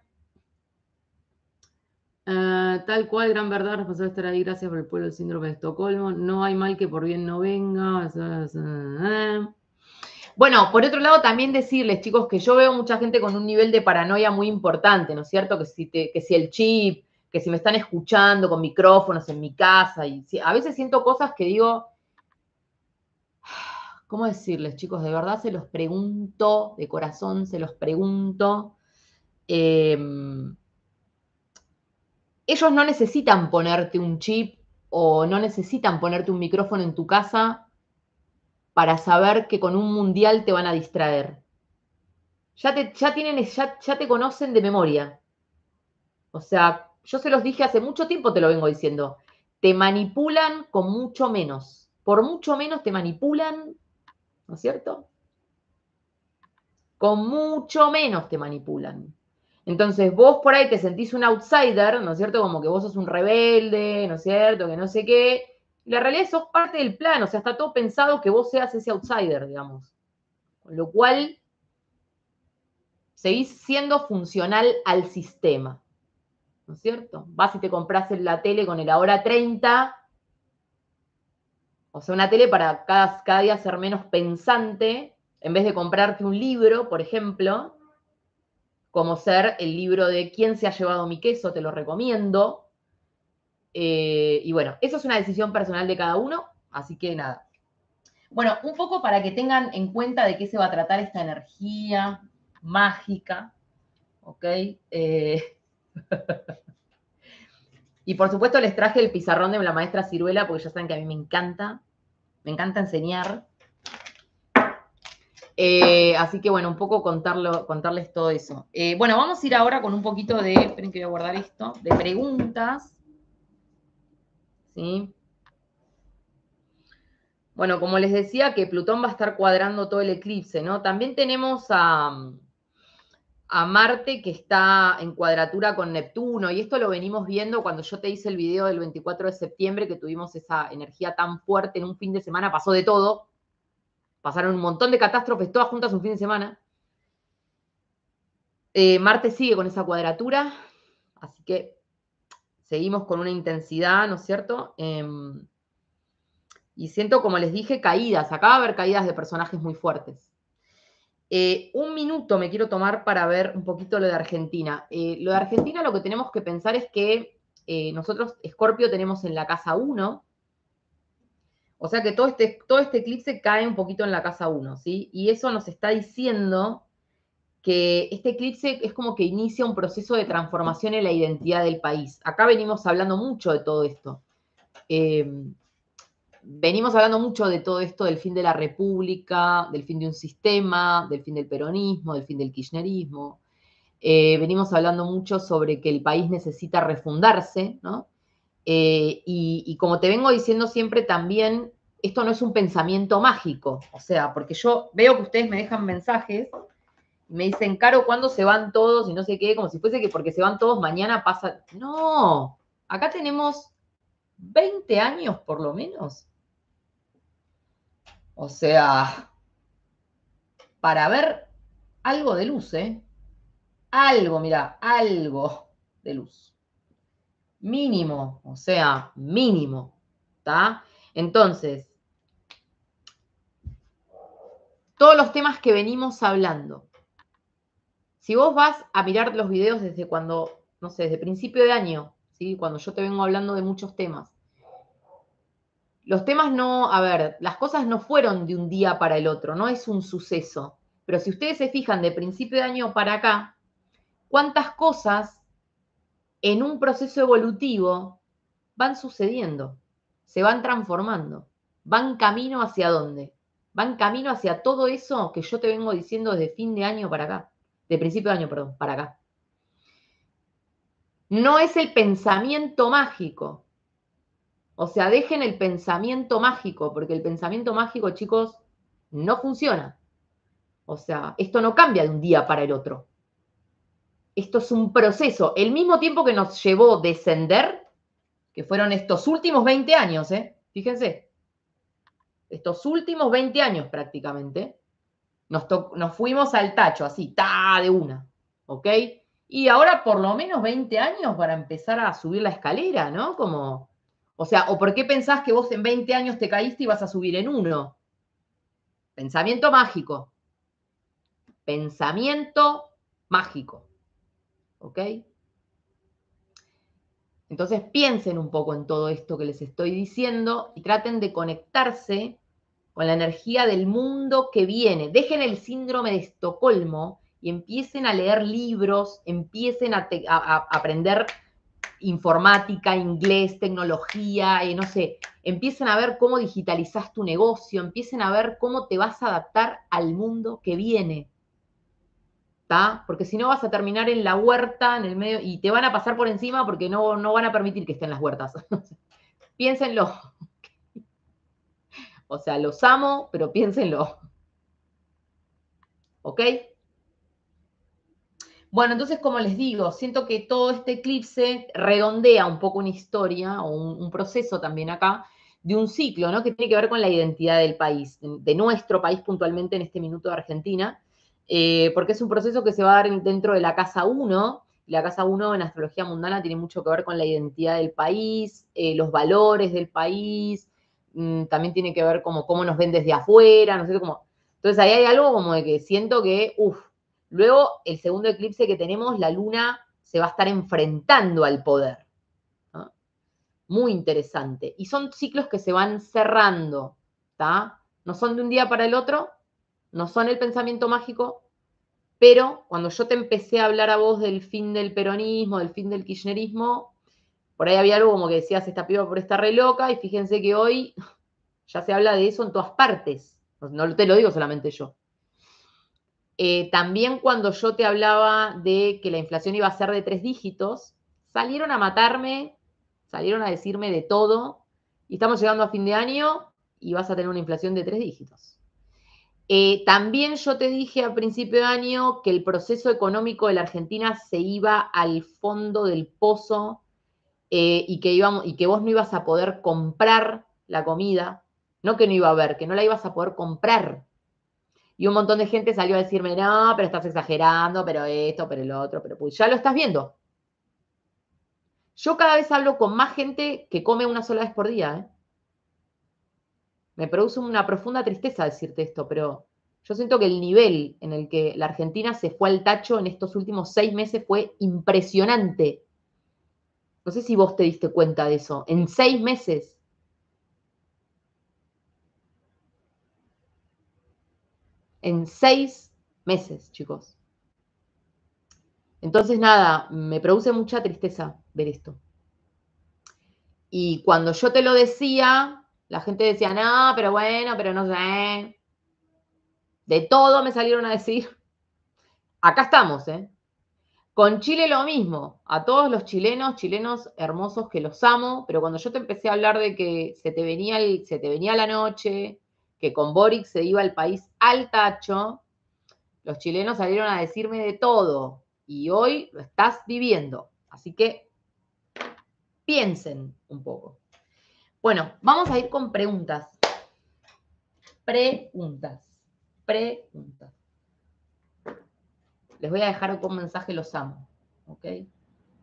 tal cual, gran verdad, responsable de estar ahí, gracias por el pueblo del síndrome de Estocolmo. No hay mal que por bien no venga. Bueno, por otro lado, también decirles, chicos, que yo veo mucha gente con un nivel de paranoia muy importante, ¿no es cierto? Que si el chip, que si me están escuchando con micrófonos en mi casa, y a veces siento cosas que digo, ¿cómo decirles, chicos? De verdad se los pregunto, de corazón se los pregunto. Ellos no necesitan ponerte un chip o no necesitan ponerte un micrófono en tu casa para saber que con un mundial te van a distraer. Ya te conocen de memoria. O sea, yo se los dije hace mucho tiempo, te lo vengo diciendo. Te manipulan con mucho menos. Por mucho menos te manipulan, ¿no es cierto? Con mucho menos te manipulan. Entonces vos por ahí te sentís un outsider, ¿no es cierto? Como que vos sos un rebelde, ¿no es cierto? Que no sé qué. La realidad es que sos parte del plan, o sea, está todo pensado que vos seas ese outsider, digamos. Con lo cual, seguís siendo funcional al sistema, ¿no es cierto? Vas y te compras la tele con el ahora 30, o sea, una tele para cada día ser menos pensante, en vez de comprarte un libro, por ejemplo, como ser el libro de ¿Quién se ha llevado mi queso? Te lo recomiendo. Y bueno, eso es una decisión personal de cada uno, así que nada. Bueno, un poco para que tengan en cuenta de qué se va a tratar esta energía mágica, ¿ok? Y por supuesto les traje el pizarrón de la maestra Ciruela, porque ya saben que a mí me encanta enseñar. Así que bueno, un poco contarles todo eso. Bueno, vamos a ir ahora con un poquito de, esperen que voy a guardar esto, de preguntas. ¿Sí? Bueno, como les decía que Plutón va a estar cuadrando todo el eclipse, ¿no? También tenemos a Marte que está en cuadratura con Neptuno, y esto lo venimos viendo cuando yo te hice el video del 24 de septiembre, que tuvimos esa energía tan fuerte en un fin de semana, pasó de todo, pasaron un montón de catástrofes todas juntas un fin de semana. Marte sigue con esa cuadratura, así que seguimos con una intensidad, ¿no es cierto? Y siento, como les dije, caídas, acá va a haber caídas de personajes muy fuertes. Un minuto me quiero tomar para ver un poquito lo de Argentina. Lo de Argentina lo que tenemos que pensar es que nosotros, Escorpio, tenemos en la casa 1, o sea que todo este eclipse cae un poquito en la casa 1, ¿sí? Y eso nos está diciendo que este eclipse es como que inicia un proceso de transformación en la identidad del país. Acá venimos hablando mucho de todo esto. Venimos hablando mucho de todo esto del fin de la República, del fin de un sistema, del fin del peronismo, del fin del kirchnerismo. Venimos hablando mucho sobre que el país necesita refundarse, ¿no? Y como te vengo diciendo siempre también, esto no es un pensamiento mágico, o sea, porque yo veo que ustedes me dejan mensajes y me dicen, Caro, ¿cuándo se van todos? Y no sé qué, como si fuese que porque se van todos mañana pasa. No, acá tenemos 20 años por lo menos. O sea, para ver algo de luz, ¿eh? Algo, mira, algo de luz. Mínimo, o sea, mínimo, ¿está? Entonces, todos los temas que venimos hablando, si vos vas a mirar los videos desde cuando, no sé, desde principio de año, ¿sí? Cuando yo te vengo hablando de muchos temas, los temas no, a ver, las cosas no fueron de un día para el otro, no es un suceso. Pero si ustedes se fijan de principio de año para acá, ¿cuántas cosas en un proceso evolutivo van sucediendo? Se van transformando. Van camino hacia dónde? Van camino hacia todo eso que yo te vengo diciendo desde fin de año para acá. De principio de año, perdón, para acá. No es el pensamiento mágico. O sea, dejen el pensamiento mágico, porque el pensamiento mágico, chicos, no funciona. O sea, esto no cambia de un día para el otro. Esto es un proceso. El mismo tiempo que nos llevó descender, que fueron estos últimos 20 años, fíjense, estos últimos 20 años prácticamente, nos fuimos al tacho, así, de una, ¿ok? Y ahora por lo menos 20 años para empezar a subir la escalera, ¿no? Como, o sea, ¿o por qué pensás que vos en 20 años te caíste y vas a subir en uno? Pensamiento mágico. Pensamiento mágico, ¿ok? Entonces piensen un poco en todo esto que les estoy diciendo y traten de conectarse con la energía del mundo que viene. Dejen el síndrome de Estocolmo y empiecen a leer libros, empiecen a aprender informática, inglés, tecnología, no sé, empiecen a ver cómo digitalizás tu negocio, empiecen a ver cómo te vas a adaptar al mundo que viene. ¿Tá? Porque si no vas a terminar en la huerta, en el medio, y te van a pasar por encima porque no van a permitir que estén las huertas. Piénsenlo. O sea, los amo, pero piénsenlo. ¿Ok? Bueno, entonces, como les digo, siento que todo este eclipse redondea un poco una historia o un proceso también acá de un ciclo, ¿no? Que tiene que ver con la identidad del país, de nuestro país puntualmente en este minuto de Argentina, porque es un proceso que se va a dar dentro de la casa 1. La casa 1 en astrología mundana tiene mucho que ver con la identidad del país, los valores del país, también tiene que ver como cómo nos ven desde afuera, no sé cómo. Entonces ahí hay algo como de que siento que, luego, el segundo eclipse que tenemos, la luna se va a estar enfrentando al poder. ¿No? Muy interesante. Y son ciclos que se van cerrando. ¿Tá? No son de un día para el otro, no son el pensamiento mágico, pero cuando yo te empecé a hablar a vos del fin del peronismo, del fin del kirchnerismo, por ahí había algo como que decías, esta piba por estar re loca, y fíjense que hoy ya se habla de eso en todas partes. No te lo digo solamente yo. También cuando yo te hablaba de que la inflación iba a ser de 3 dígitos, salieron a matarme, salieron a decirme de todo, y estamos llegando a fin de año y vas a tener una inflación de 3 dígitos. También yo te dije a principio de año que el proceso económico de la Argentina se iba al fondo del pozo y que vos no ibas a poder comprar la comida, no que no iba a haber, que no la ibas a poder comprar. Y un montón de gente salió a decirme, no, pero estás exagerando, pero esto, pero el otro, pero pues ya lo estás viendo. Yo cada vez hablo con más gente que come una sola vez por día. ¿Eh? Me produce una profunda tristeza decirte esto, pero yo siento que el nivel en el que la Argentina se fue al tacho en estos últimos 6 meses fue impresionante. No sé si vos te diste cuenta de eso. En 6 meses. En 6 meses, chicos. Entonces, nada, me produce mucha tristeza ver esto. Y cuando yo te lo decía, la gente decía, no, pero bueno, pero no sé. De todo me salieron a decir. Acá estamos, ¿eh? Con Chile lo mismo. A todos los chilenos hermosos que los amo, pero cuando yo te empecé a hablar de que se te venía la noche, que con Boric se iba el país al tacho, los chilenos salieron a decirme de todo. Y hoy lo estás viviendo. Así que piensen un poco. Bueno, vamos a ir con preguntas. Preguntas. Les voy a dejar con mensaje, los amo. ¿Ok?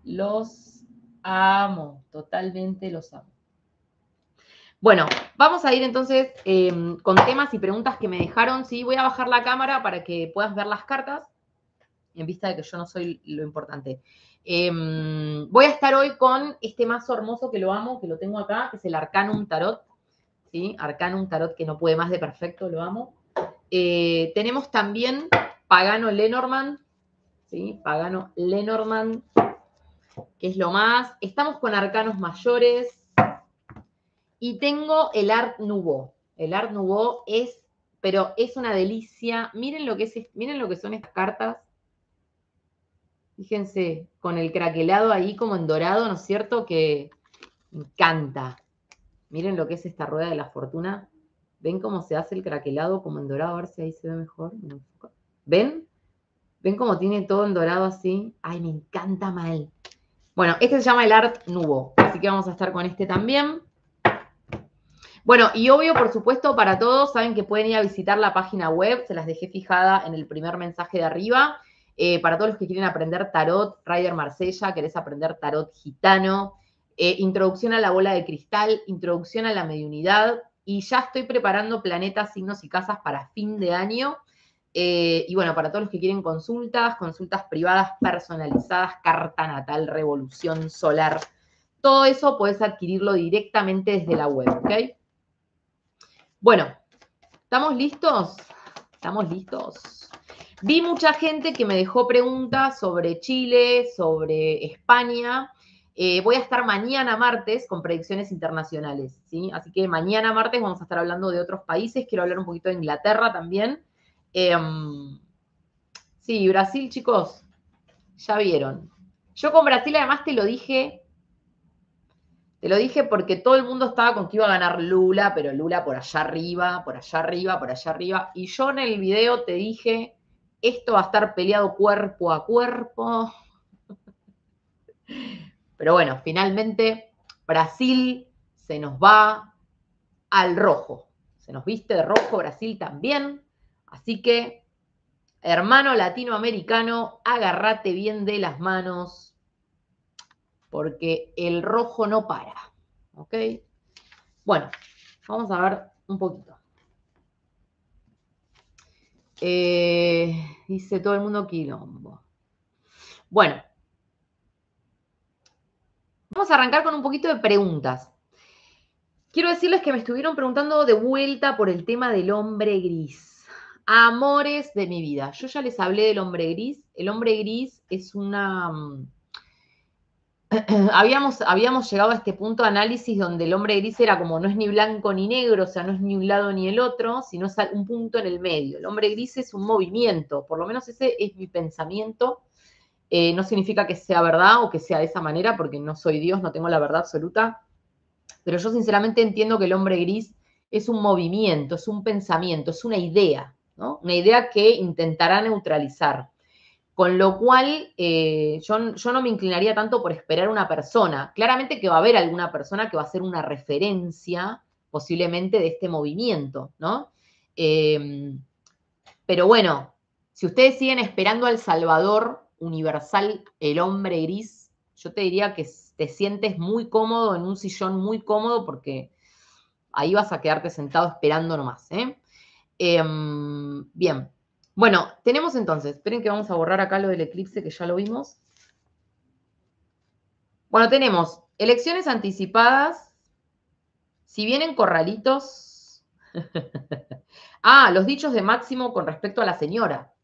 Los amo. Totalmente los amo. Bueno, vamos a ir entonces con temas y preguntas que me dejaron. Sí, voy a bajar la cámara para que puedas ver las cartas, en vista de que yo no soy lo importante. Voy a estar hoy con este mazo hermoso que lo amo, que lo tengo acá, que es el Arcanum Tarot. ¿Sí? Arcanum Tarot, que no puede más de perfecto, lo amo. Tenemos también Pagano Lenormand, ¿sí? Pagano Lenormand, que es lo más. Estamos con arcanos mayores. Y tengo el Art Nouveau. El Art Nouveau pero es una delicia. Miren lo que son estas cartas. Fíjense, con el craquelado ahí como en dorado, ¿no es cierto? Que me encanta. Miren lo que es esta rueda de la fortuna. ¿Ven cómo se hace el craquelado como en dorado? A ver si ahí se ve mejor. ¿Ven? ¿Ven cómo tiene todo en dorado así? Ay, me encanta mal. Bueno, este se llama el Art Nouveau. Así que vamos a estar con este también. Bueno, y obvio, por supuesto, para todos, saben que pueden ir a visitar la página web. Se las dejé fijada en el primer mensaje de arriba. Para todos los que quieren aprender tarot, Rider Marsella, querés aprender tarot gitano, introducción a la bola de cristal, introducción a la mediunidad, y ya estoy preparando planetas, signos y casas para fin de año. Y bueno, para todos los que quieren consultas privadas personalizadas, carta natal, revolución solar, Todo eso podés adquirirlo directamente desde la web, ¿ok? Bueno, ¿estamos listos? ¿Estamos listos? Vi mucha gente que me dejó preguntas sobre Chile, sobre España. Voy a estar mañana martes con predicciones internacionales, ¿sí? Así que mañana martes vamos a estar hablando de otros países. Quiero hablar un poquito de Inglaterra también. Sí, Brasil, chicos, ya vieron. Yo con Brasil además te lo dije porque todo el mundo estaba con que iba a ganar Lula, pero Lula por allá arriba, por allá arriba, por allá arriba. Y yo en el video te dije, esto va a estar peleado cuerpo a cuerpo. Pero bueno, finalmente Brasil se nos va al rojo. Se nos viste de rojo Brasil también. Así que, hermano latinoamericano, agárrate bien de las manos, porque el rojo no para. ¿Ok? Bueno, vamos a ver un poquito. Dice todo el mundo quilombo. Bueno, vamos a arrancar con un poquito de preguntas. Quiero decirles que me estuvieron preguntando de vuelta por el tema del hombre gris. Amores de mi vida. Yo ya les hablé del hombre gris. El hombre gris es una... habíamos llegado a este punto de análisis donde el hombre gris era como no es ni blanco ni negro, o sea, no es ni un lado ni el otro, sino es un punto en el medio. El hombre gris es un movimiento, por lo menos ese es mi pensamiento. No significa que sea verdad o que sea de esa manera, porque no soy Dios, no tengo la verdad absoluta, pero yo sinceramente entiendo que el hombre gris es un movimiento, es un pensamiento, es una idea, ¿no? Una idea que intentará neutralizar. Con lo cual, yo no me inclinaría tanto por esperar una persona. Claramente que va a haber alguna persona que va a ser una referencia, posiblemente, de este movimiento, ¿no? Pero bueno, si ustedes siguen esperando al Salvador universal, el hombre gris, yo te diría que te sientes muy cómodo en un sillón muy cómodo porque ahí vas a quedarte sentado esperando nomás, ¿eh? Bien. Bueno, tenemos entonces, esperen que vamos a borrar acá lo del eclipse que ya lo vimos. Bueno, tenemos elecciones anticipadas, si vienen corralitos. Los dichos de Máximo con respecto a la señora,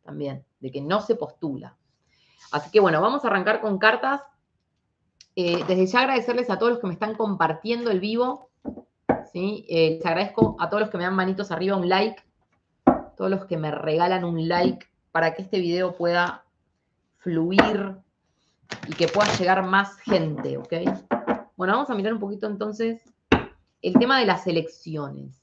también, de que no se postula. Así que bueno, vamos a arrancar con cartas. Desde ya agradecerles a todos los que me están compartiendo el vivo. ¿Sí? Les agradezco a todos los que me dan manitos arriba, un like. Todos los que me regalan un like para que este video pueda fluir y que pueda llegar más gente, ¿ok? Bueno, vamos a mirar un poquito entonces el tema de las elecciones.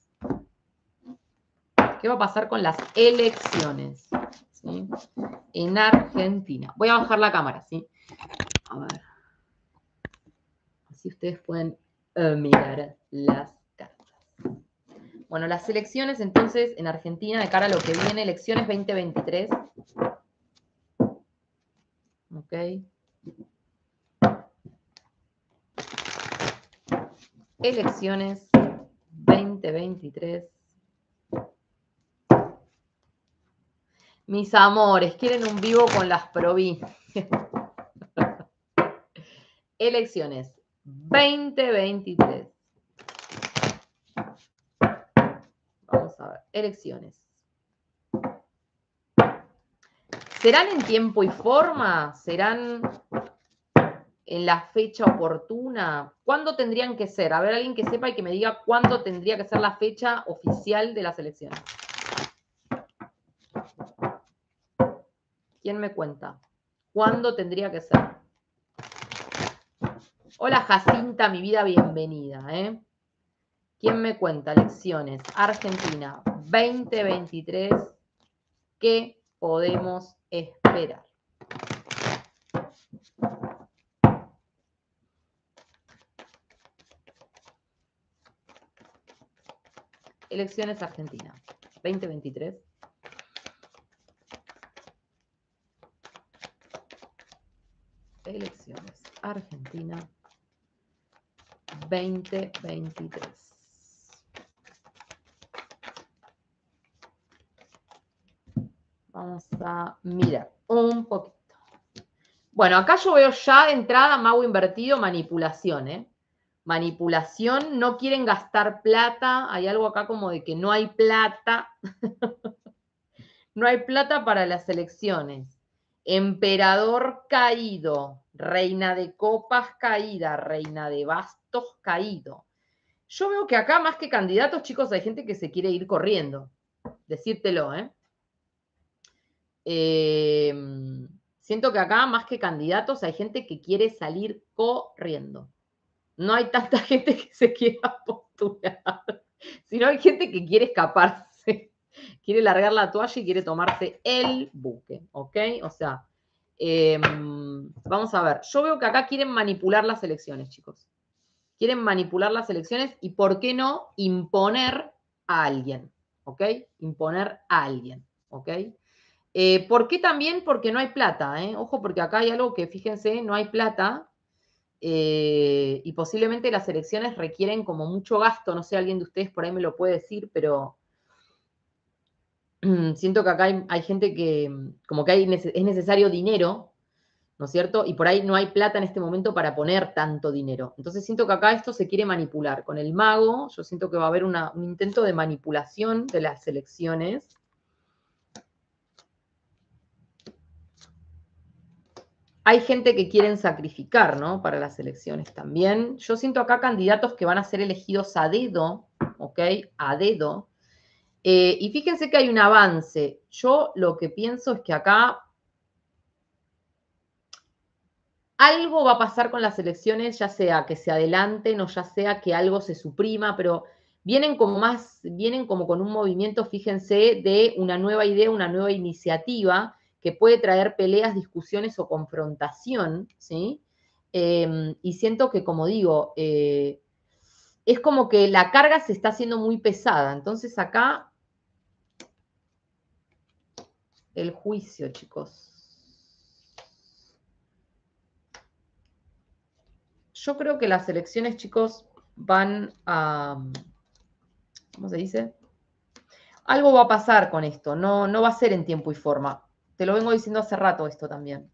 ¿Qué va a pasar con las elecciones? ¿Sí? En Argentina. Voy a bajar la cámara, ¿sí? A ver. Así ustedes pueden mirar las cartas. Bueno, las elecciones entonces en Argentina de cara a lo que viene, elecciones 2023. Ok. Elecciones 2023. Mis amores, quieren un vivo con las provincias. Elecciones 2023. Vamos a ver, elecciones. ¿Serán en tiempo y forma? ¿Serán en la fecha oportuna? ¿Cuándo tendrían que ser? A ver, alguien que sepa y que me diga cuándo tendría que ser la fecha oficial de las elecciones. ¿Quién me cuenta? ¿Cuándo tendría que ser? Hola Jacinta, mi vida, bienvenida. ¿Quién me cuenta? Elecciones Argentina 2023. ¿Qué podemos esperar? Elecciones Argentina 2023. Elecciones Argentina 2023. Vamos a mirar un poquito. Bueno, acá yo veo ya de entrada mago invertido, manipulación, ¿eh? Manipulación, no quieren gastar plata, hay algo acá como de que no hay plata, no hay plata para las elecciones. Emperador caído, reina de copas caída, reina de bastos caído. Yo veo que acá más que candidatos, chicos, hay gente que se quiere ir corriendo, decírtelo, ¿eh? Siento que acá más que candidatos hay gente que quiere salir corriendo. No hay tanta gente que se quiera postular, sino hay gente que quiere escaparse, quiere largar la toalla y quiere tomarse el buque, ¿ok? O sea, vamos a ver, yo veo que acá quieren manipular las elecciones, chicos. Quieren manipular las elecciones y, ¿por qué no, imponer a alguien? ¿Ok? Imponer a alguien, ¿ok? ¿Por qué también? Porque no hay plata, ¿eh? Ojo, porque acá hay algo que, fíjense, no hay plata y posiblemente las elecciones requieren como mucho gasto, no sé, alguien de ustedes por ahí me lo puede decir, pero siento que acá hay gente que, como que es necesario dinero, ¿no es cierto? Y por ahí no hay plata en este momento para poner tanto dinero. Entonces siento que acá esto se quiere manipular. Con el mago, yo siento que va a haber un intento de manipulación de las elecciones. Hay gente que quieren sacrificar, ¿no? Para las elecciones también. Yo siento acá candidatos que van a ser elegidos a dedo, ¿ok? A dedo. Y fíjense que hay un avance. Yo lo que pienso es que acá algo va a pasar con las elecciones, ya sea que se adelanten o ya sea que algo se suprima, pero vienen como con un movimiento, fíjense, de una nueva idea, una nueva iniciativa que puede traer peleas, discusiones o confrontación, ¿sí? Y siento que, como digo, es como que la carga se está haciendo muy pesada. Entonces acá, el juicio, chicos. Yo creo que las elecciones, chicos, van a, ¿cómo se dice? Algo va a pasar con esto, no va a ser en tiempo y forma. Te lo vengo diciendo hace rato esto también.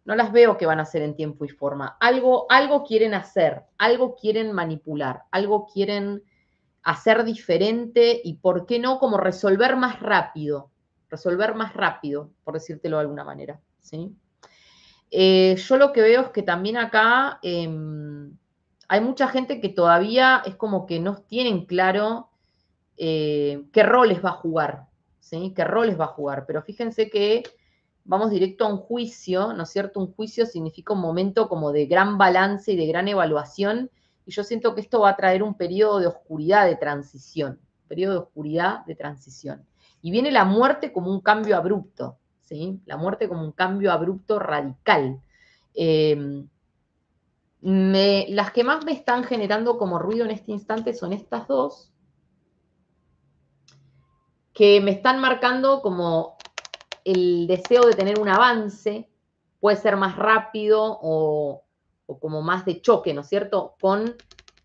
No las veo que van a ser en tiempo y forma. Algo quieren hacer, algo quieren manipular, algo quieren hacer diferente y, ¿por qué no? Como resolver más rápido, por decírtelo de alguna manera, ¿sí? Yo lo que veo es que también acá hay mucha gente que todavía es como que no tienen claro qué roles va a jugar, ¿sí? ¿Qué roles va a jugar? Pero fíjense que vamos directo a un juicio, ¿no es cierto? Un juicio significa un momento como de gran balance y de gran evaluación, y yo siento que esto va a traer un periodo de oscuridad de transición, periodo de oscuridad de transición. Y viene la muerte como un cambio abrupto, ¿sí? La muerte como un cambio abrupto radical. Las que más me están generando como ruido en este instante son estas dos, que me están marcando como el deseo de tener un avance, puede ser más rápido o como más de choque, ¿no es cierto? Con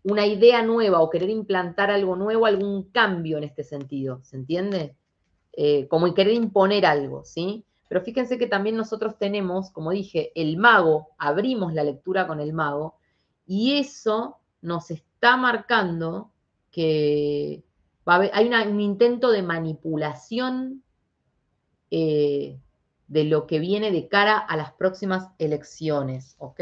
una idea nueva o querer implantar algo nuevo, algún cambio en este sentido, ¿se entiende? Como el querer imponer algo, ¿sí? Pero fíjense que también nosotros tenemos, como dije, el mago, abrimos la lectura con el mago, y eso nos está marcando que hay un intento de manipulación de lo que viene de cara a las próximas elecciones, ¿ok?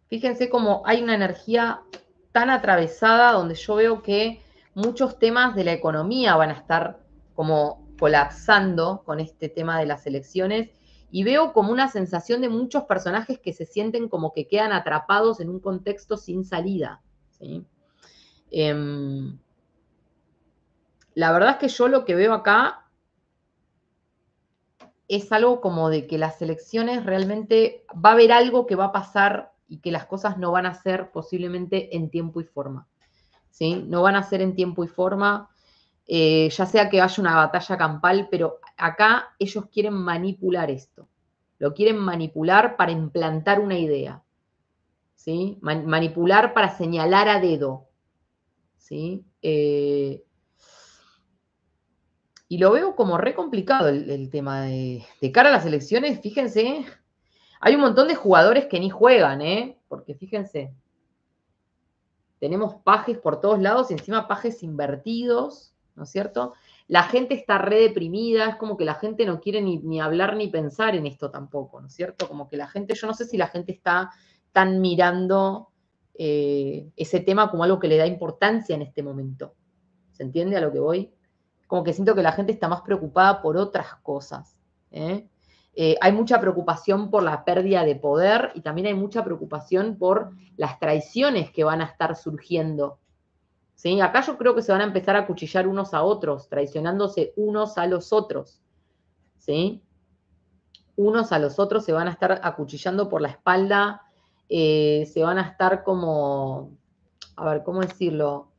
Fíjense cómo hay una energía tan atravesada donde yo veo que muchos temas de la economía van a estar como colapsando con este tema de las elecciones, y veo como una sensación de muchos personajes que se sienten como que quedan atrapados en un contexto sin salida, ¿sí? La verdad es que yo lo que veo acá es algo como de que las elecciones realmente va a haber algo que va a pasar y que las cosas no van a ser posiblemente en tiempo y forma, ¿sí? No van a ser en tiempo y forma, ya sea que haya una batalla campal, pero acá ellos quieren manipular esto. Lo quieren manipular para implantar una idea, ¿sí? Manipular para señalar a dedo, ¿sí? Y lo veo como re complicado el tema de cara a las elecciones. Fíjense, hay un montón de jugadores que ni juegan, porque fíjense, tenemos pajes por todos lados y encima pajes invertidos, ¿no es cierto? La gente está re deprimida, es como que la gente no quiere ni hablar ni pensar en esto tampoco, ¿no es cierto? Como que la gente, yo no sé si la gente está tan mirando ese tema como algo que le da importancia en este momento. ¿Se entiende a lo que voy? Como que siento que la gente está más preocupada por otras cosas. Hay mucha preocupación por la pérdida de poder y también hay mucha preocupación por las traiciones que van a estar surgiendo. ¿Sí? Acá yo creo que se van a empezar a cuchillar unos a otros, traicionándose unos a los otros. ¿Sí? Unos a los otros se van a estar acuchillando por la espalda, se van a estar como, a ver, ¿cómo decirlo?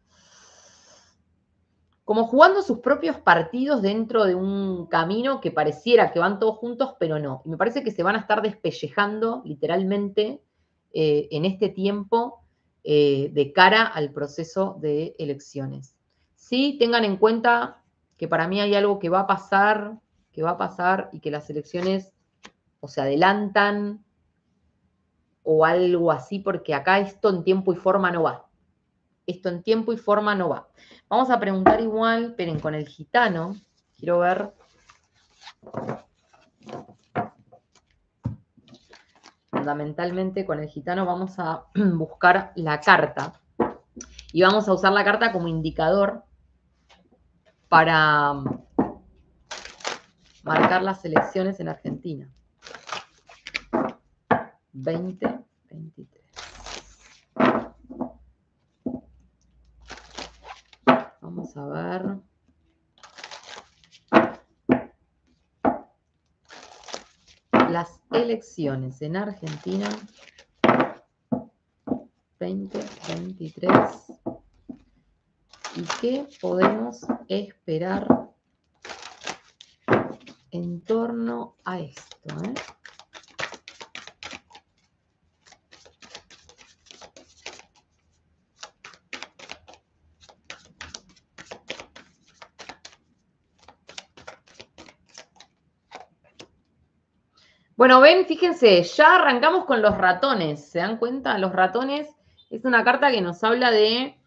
Como jugando sus propios partidos dentro de un camino que pareciera que van todos juntos, pero no. Y me parece que se van a estar despellejando literalmente en este tiempo de cara al proceso de elecciones. Sí, tengan en cuenta que para mí hay algo que va a pasar y que las elecciones o se adelantan o algo así, porque acá esto en tiempo y forma no va. Esto en tiempo y forma no va. Vamos a preguntar igual, esperen, con el gitano. Quiero ver. Fundamentalmente con el gitano vamos a buscar la carta. Y vamos a usar la carta como indicador para marcar las elecciones en Argentina. 2023. Vamos a ver. Las elecciones en Argentina 2023 y qué podemos esperar en torno a esto. Bueno, ven, fíjense, ya arrancamos con los ratones. ¿Se dan cuenta? Los ratones es una carta que nos habla de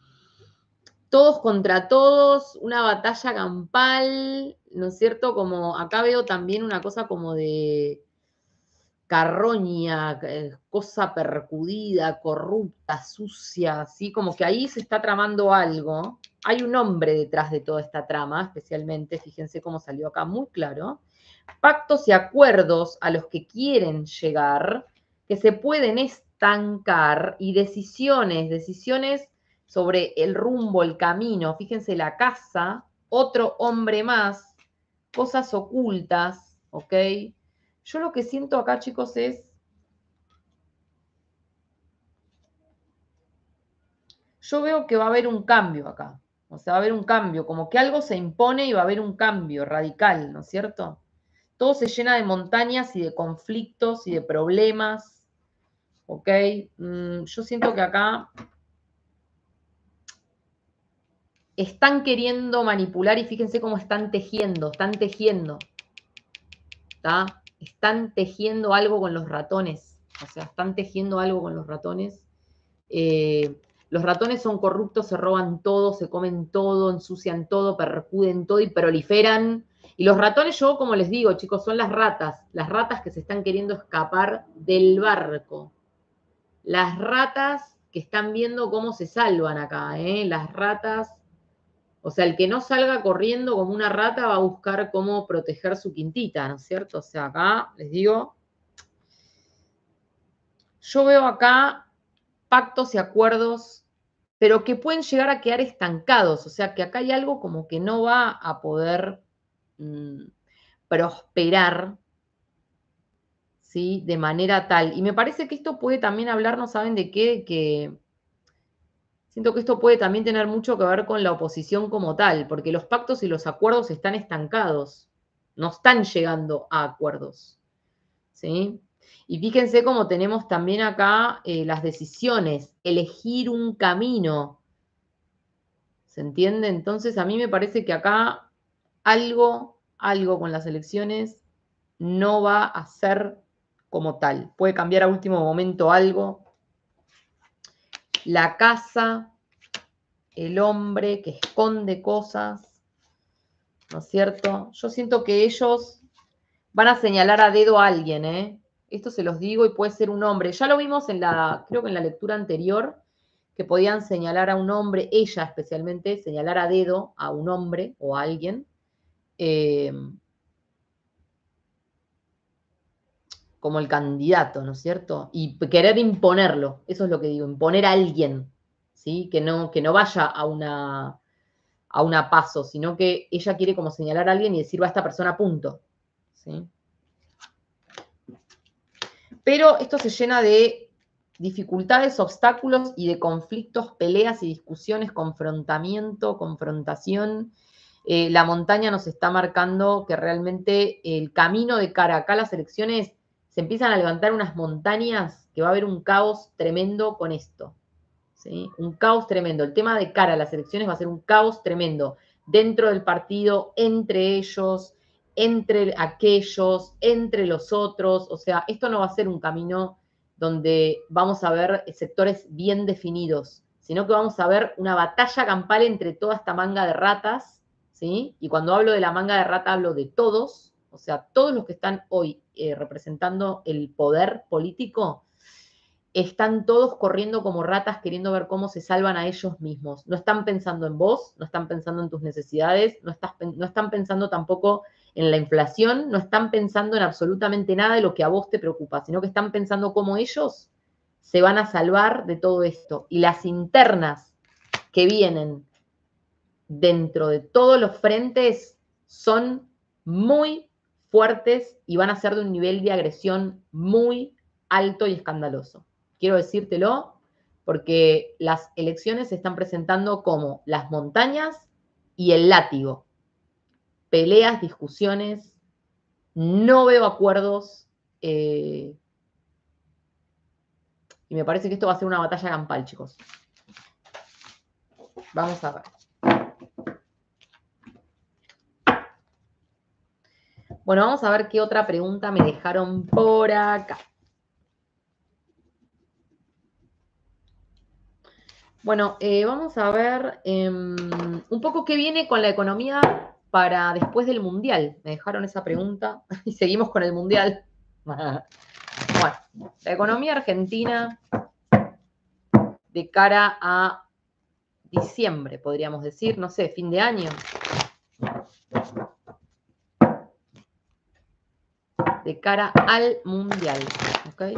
todos contra todos, una batalla campal, ¿no es cierto? Como acá veo también una cosa como de carroña, cosa percudida, corrupta, sucia, así como que ahí se está tramando algo. Hay un hombre detrás de toda esta trama, especialmente, fíjense cómo salió acá muy claro. Pactos y acuerdos a los que quieren llegar, que se pueden estancar, y decisiones sobre el rumbo, el camino. Fíjense, la casa, otro hombre más, cosas ocultas, ¿ok? Yo lo que siento acá, chicos, es... Yo veo que va a haber un cambio acá. O sea, va a haber un cambio, como que algo se impone y va a haber un cambio radical, ¿no es cierto? Todo se llena de montañas y de conflictos y de problemas, ¿ok? Yo siento que acá están queriendo manipular y fíjense cómo están tejiendo, ¿está? Están tejiendo algo con los ratones, o sea, están tejiendo algo con los ratones. Los ratones son corruptos, se roban todo, se comen todo, ensucian todo, percuden todo y proliferan. Y los ratones, yo como les digo, chicos, son las ratas que se están queriendo escapar del barco. Las ratas que están viendo cómo se salvan acá, las ratas. O sea, el que no salga corriendo como una rata va a buscar cómo proteger su quintita, ¿no es cierto? O sea, acá les digo, yo veo acá pactos y acuerdos, pero que pueden llegar a quedar estancados. O sea, que acá hay algo como que no va a poder prosperar, ¿sí? De manera tal. Y me parece que esto puede también hablarnos, ¿saben de qué? Que siento que esto puede también tener mucho que ver con la oposición como tal, porque los pactos y los acuerdos están estancados, no están llegando a acuerdos, ¿sí? Y fíjense cómo tenemos también acá las decisiones, elegir un camino, ¿se entiende? Entonces a mí me parece que acá algo con las elecciones no va a ser como tal. Puede cambiar a último momento algo. La casa, el hombre que esconde cosas, ¿no es cierto? Yo siento que ellos van a señalar a dedo a alguien, ¿eh? Esto se los digo y puede ser un hombre. Ya lo vimos creo que en la lectura anterior, que podían señalar a un hombre, ella especialmente, señalar a dedo a un hombre o a alguien. Como el candidato, ¿no es cierto? Y querer imponerlo, eso es lo que digo, imponer a alguien, ¿sí? Que no vaya a una paso, sino que ella quiere como señalar a alguien y decir, va a esta persona, punto. ¿Sí? Pero esto se llena de dificultades, obstáculos y de conflictos, peleas y discusiones, confrontamiento, confrontación. La montaña nos está marcando que realmente el camino de cara acá a las elecciones se empiezan a levantar unas montañas que va a haber un caos tremendo con esto. ¿Sí? Un caos tremendo. El tema de cara a las elecciones va a ser un caos tremendo dentro del partido, entre ellos, entre aquellos, entre los otros. O sea, esto no va a ser un camino donde vamos a ver sectores bien definidos, sino que vamos a ver una batalla campal entre toda esta manga de ratas, ¿sí? Y cuando hablo de la manga de rata hablo de todos, o sea, todos los que están hoy representando el poder político, están todos corriendo como ratas queriendo ver cómo se salvan a ellos mismos. No están pensando en vos, no están pensando en tus necesidades, no están pensando tampoco en la inflación, no están pensando en absolutamente nada de lo que a vos te preocupa, sino que están pensando cómo ellos se van a salvar de todo esto. Y las internas que vienen dentro de todos los frentes son muy fuertes y van a ser de un nivel de agresión muy alto y escandaloso. Quiero decírtelo porque las elecciones se están presentando como las montañas y el látigo. Peleas, discusiones, no veo acuerdos y me parece que esto va a ser una batalla campal, chicos. Vamos a ver. Bueno, vamos a ver qué otra pregunta me dejaron por acá. Bueno, vamos a ver un poco qué viene con la economía para después del Mundial. Me dejaron esa pregunta y seguimos con el Mundial. Bueno, la economía argentina de cara a diciembre, podríamos decir, no sé, fin de año. De cara al Mundial. ¿Okay?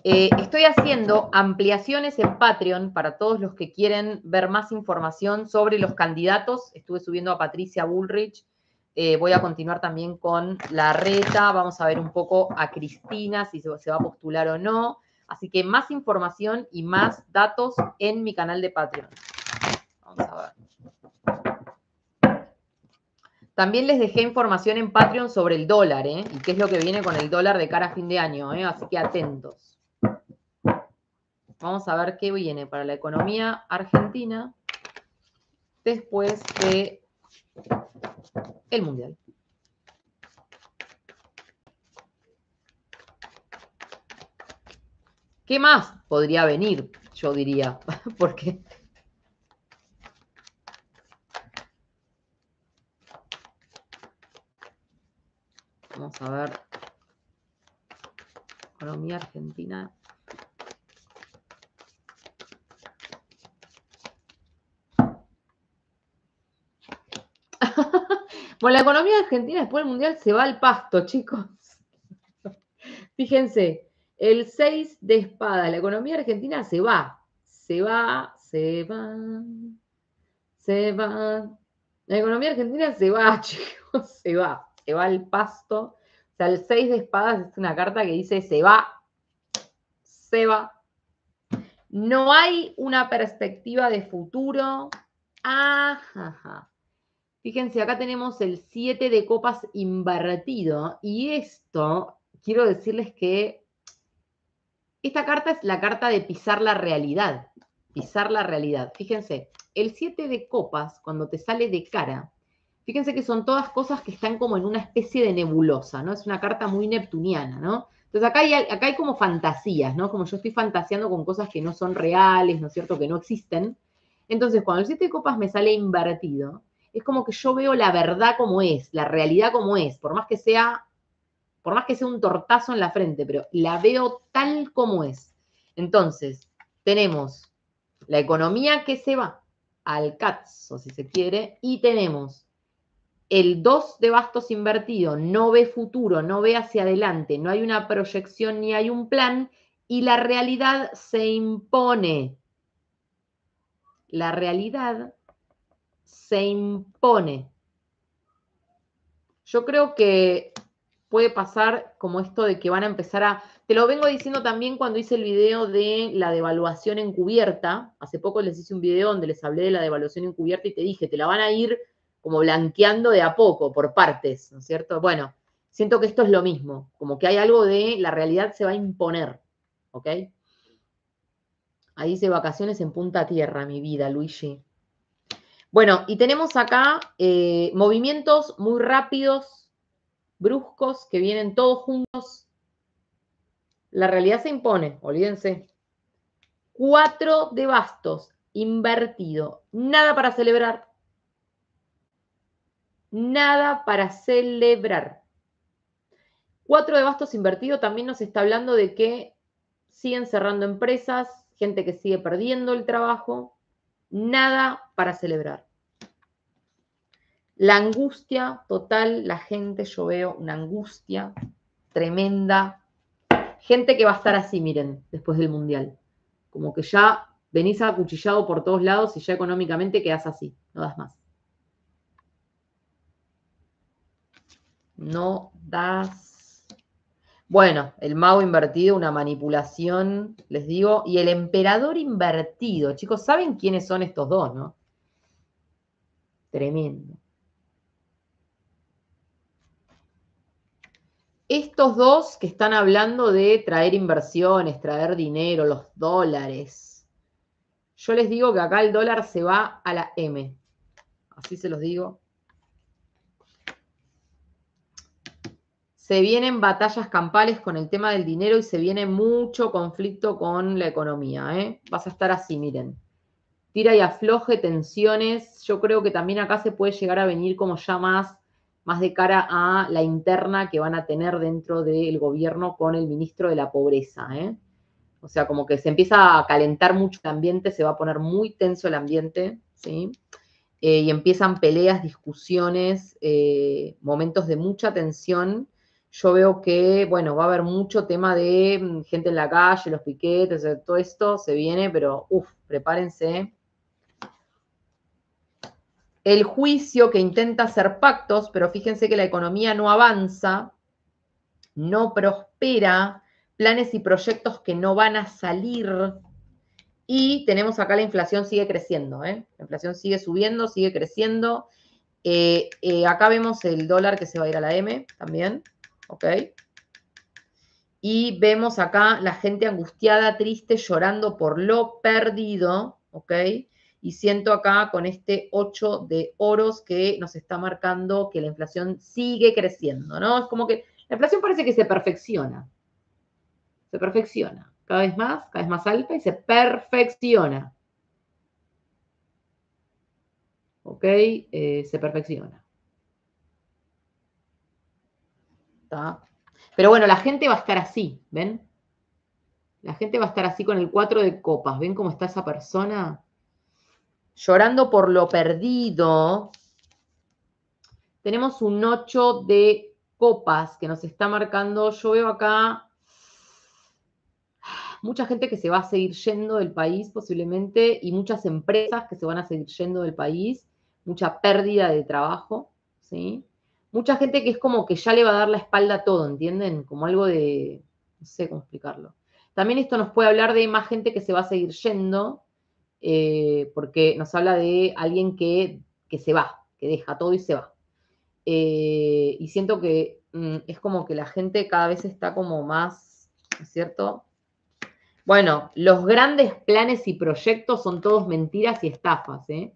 Estoy haciendo ampliaciones en Patreon para todos los que quieren ver más información sobre los candidatos. Estuve subiendo a Patricia Bullrich. Voy a continuar también con Larreta. Vamos a ver un poco a Cristina, si se va a postular o no. Así que más información y más datos en mi canal de Patreon. Vamos a ver. También les dejé información en Patreon sobre el dólar, ¿eh? Y qué es lo que viene con el dólar de cara a fin de año, ¿eh? Así que atentos. Vamos a ver qué viene para la economía argentina después de el Mundial. ¿Qué más podría venir? Yo diría, porque vamos a ver economía argentina. Bueno, la economía argentina después del Mundial se va al pasto, chicos. Fíjense, el 6 de espada, la economía argentina se va. Se va. La economía argentina se va, chicos, se va al pasto. O sea, el 6 de espadas es una carta que dice se va. No hay una perspectiva de futuro. Ajá. Fíjense, acá tenemos el 7 de copas invertido. Y esto, quiero decirles que esta carta es la carta de pisar la realidad. Pisar la realidad. Fíjense, el 7 de copas, cuando te sale de cara, Fíjense que son todas cosas que están como en una especie de nebulosa, ¿no? Es una carta muy neptuniana, ¿no? Entonces acá hay como fantasías, ¿no? Como yo estoy fantaseando con cosas que no son reales, ¿no es cierto? Que no existen. Entonces, cuando el 7 de copas me sale invertido, es como que yo veo la verdad como es, la realidad como es, por más que sea un tortazo en la frente, pero la veo tal como es. Entonces, tenemos la economía que se va al cazzo, si se quiere, y tenemos el 2 de bastos invertido, no ve futuro, no ve hacia adelante, no hay una proyección ni hay un plan, y la realidad se impone. La realidad se impone. Yo creo que puede pasar como esto de que van a empezar a... Te lo vengo diciendo también cuando hice el video de la devaluación encubierta. Hace poco les hice un video donde les hablé de la devaluación encubierta y te dije, te la van a ir como blanqueando de a poco, por partes, ¿no es cierto? Bueno, siento que esto es lo mismo, como que hay algo de la realidad se va a imponer, ¿ok? Ahí dice vacaciones en Punta Tierra, mi vida, Luigi. Bueno, y tenemos acá movimientos muy rápidos, bruscos, que vienen todos juntos. La realidad se impone, olvídense. 4 de bastos, invertido. Nada para celebrar. Nada para celebrar. 4 de bastos invertido también nos está hablando de que siguen cerrando empresas, gente que sigue perdiendo el trabajo. Nada para celebrar. La angustia total, la gente, yo veo una angustia tremenda. Gente que va a estar así, miren, después del Mundial. Como que ya venís acuchillado por todos lados y ya económicamente quedás así, no das más. No das. Bueno, el mago invertido, una manipulación, les digo, y el emperador invertido. Chicos, ¿saben quiénes son estos dos, no? Tremendo. Estos dos que están hablando de traer inversiones, traer dinero, los dólares. Yo les digo que acá el dólar se va a la M. Así se los digo. Se vienen batallas campales con el tema del dinero y se viene mucho conflicto con la economía, ¿eh? Vas a estar así, miren. Tira y afloje, tensiones. Yo creo que también acá se puede llegar a venir como ya más de cara a la interna que van a tener dentro del gobierno con el ministro de la pobreza, ¿eh? O sea, como que se empieza a calentar mucho el ambiente, se va a poner muy tenso el ambiente, ¿sí? Y empiezan peleas, discusiones, momentos de mucha tensión. Yo veo que, bueno, va a haber mucho tema de gente en la calle, los piquetes, todo esto se viene, pero prepárense. El juicio que intenta hacer pactos, pero fíjense que la economía no avanza, no prospera, planes y proyectos que no van a salir. Y tenemos acá la inflación sigue creciendo, ¿eh? La inflación sigue subiendo, sigue creciendo. Acá vemos el dólar que se va a ir a la M también, ¿ok? Y vemos acá la gente angustiada, triste, llorando por lo perdido, ¿ok? Y siento acá con este 8 de oros que nos está marcando que la inflación sigue creciendo, ¿no? Es como que la inflación parece que se perfecciona. Se perfecciona. Cada vez más alta y se perfecciona. ¿Ok? Se perfecciona. ¿Está? Pero bueno, la gente va a estar así, ¿ven? La gente va a estar así con el 4 de copas. ¿Ven cómo está esa persona? Llorando por lo perdido. Tenemos un 8 de copas que nos está marcando. Yo veo acá mucha gente que se va a seguir yendo del país posiblemente y muchas empresas que se van a seguir yendo del país. Mucha pérdida de trabajo, ¿sí? Mucha gente que es como que ya le va a dar la espalda a todo, ¿entienden? Como algo de, no sé cómo explicarlo. También esto nos puede hablar de más gente que se va a seguir yendo, porque nos habla de alguien que se va, que deja todo y se va. Y siento que es como que la gente cada vez está como más, ¿no es cierto? Bueno, los grandes planes y proyectos son todos mentiras y estafas, ¿eh?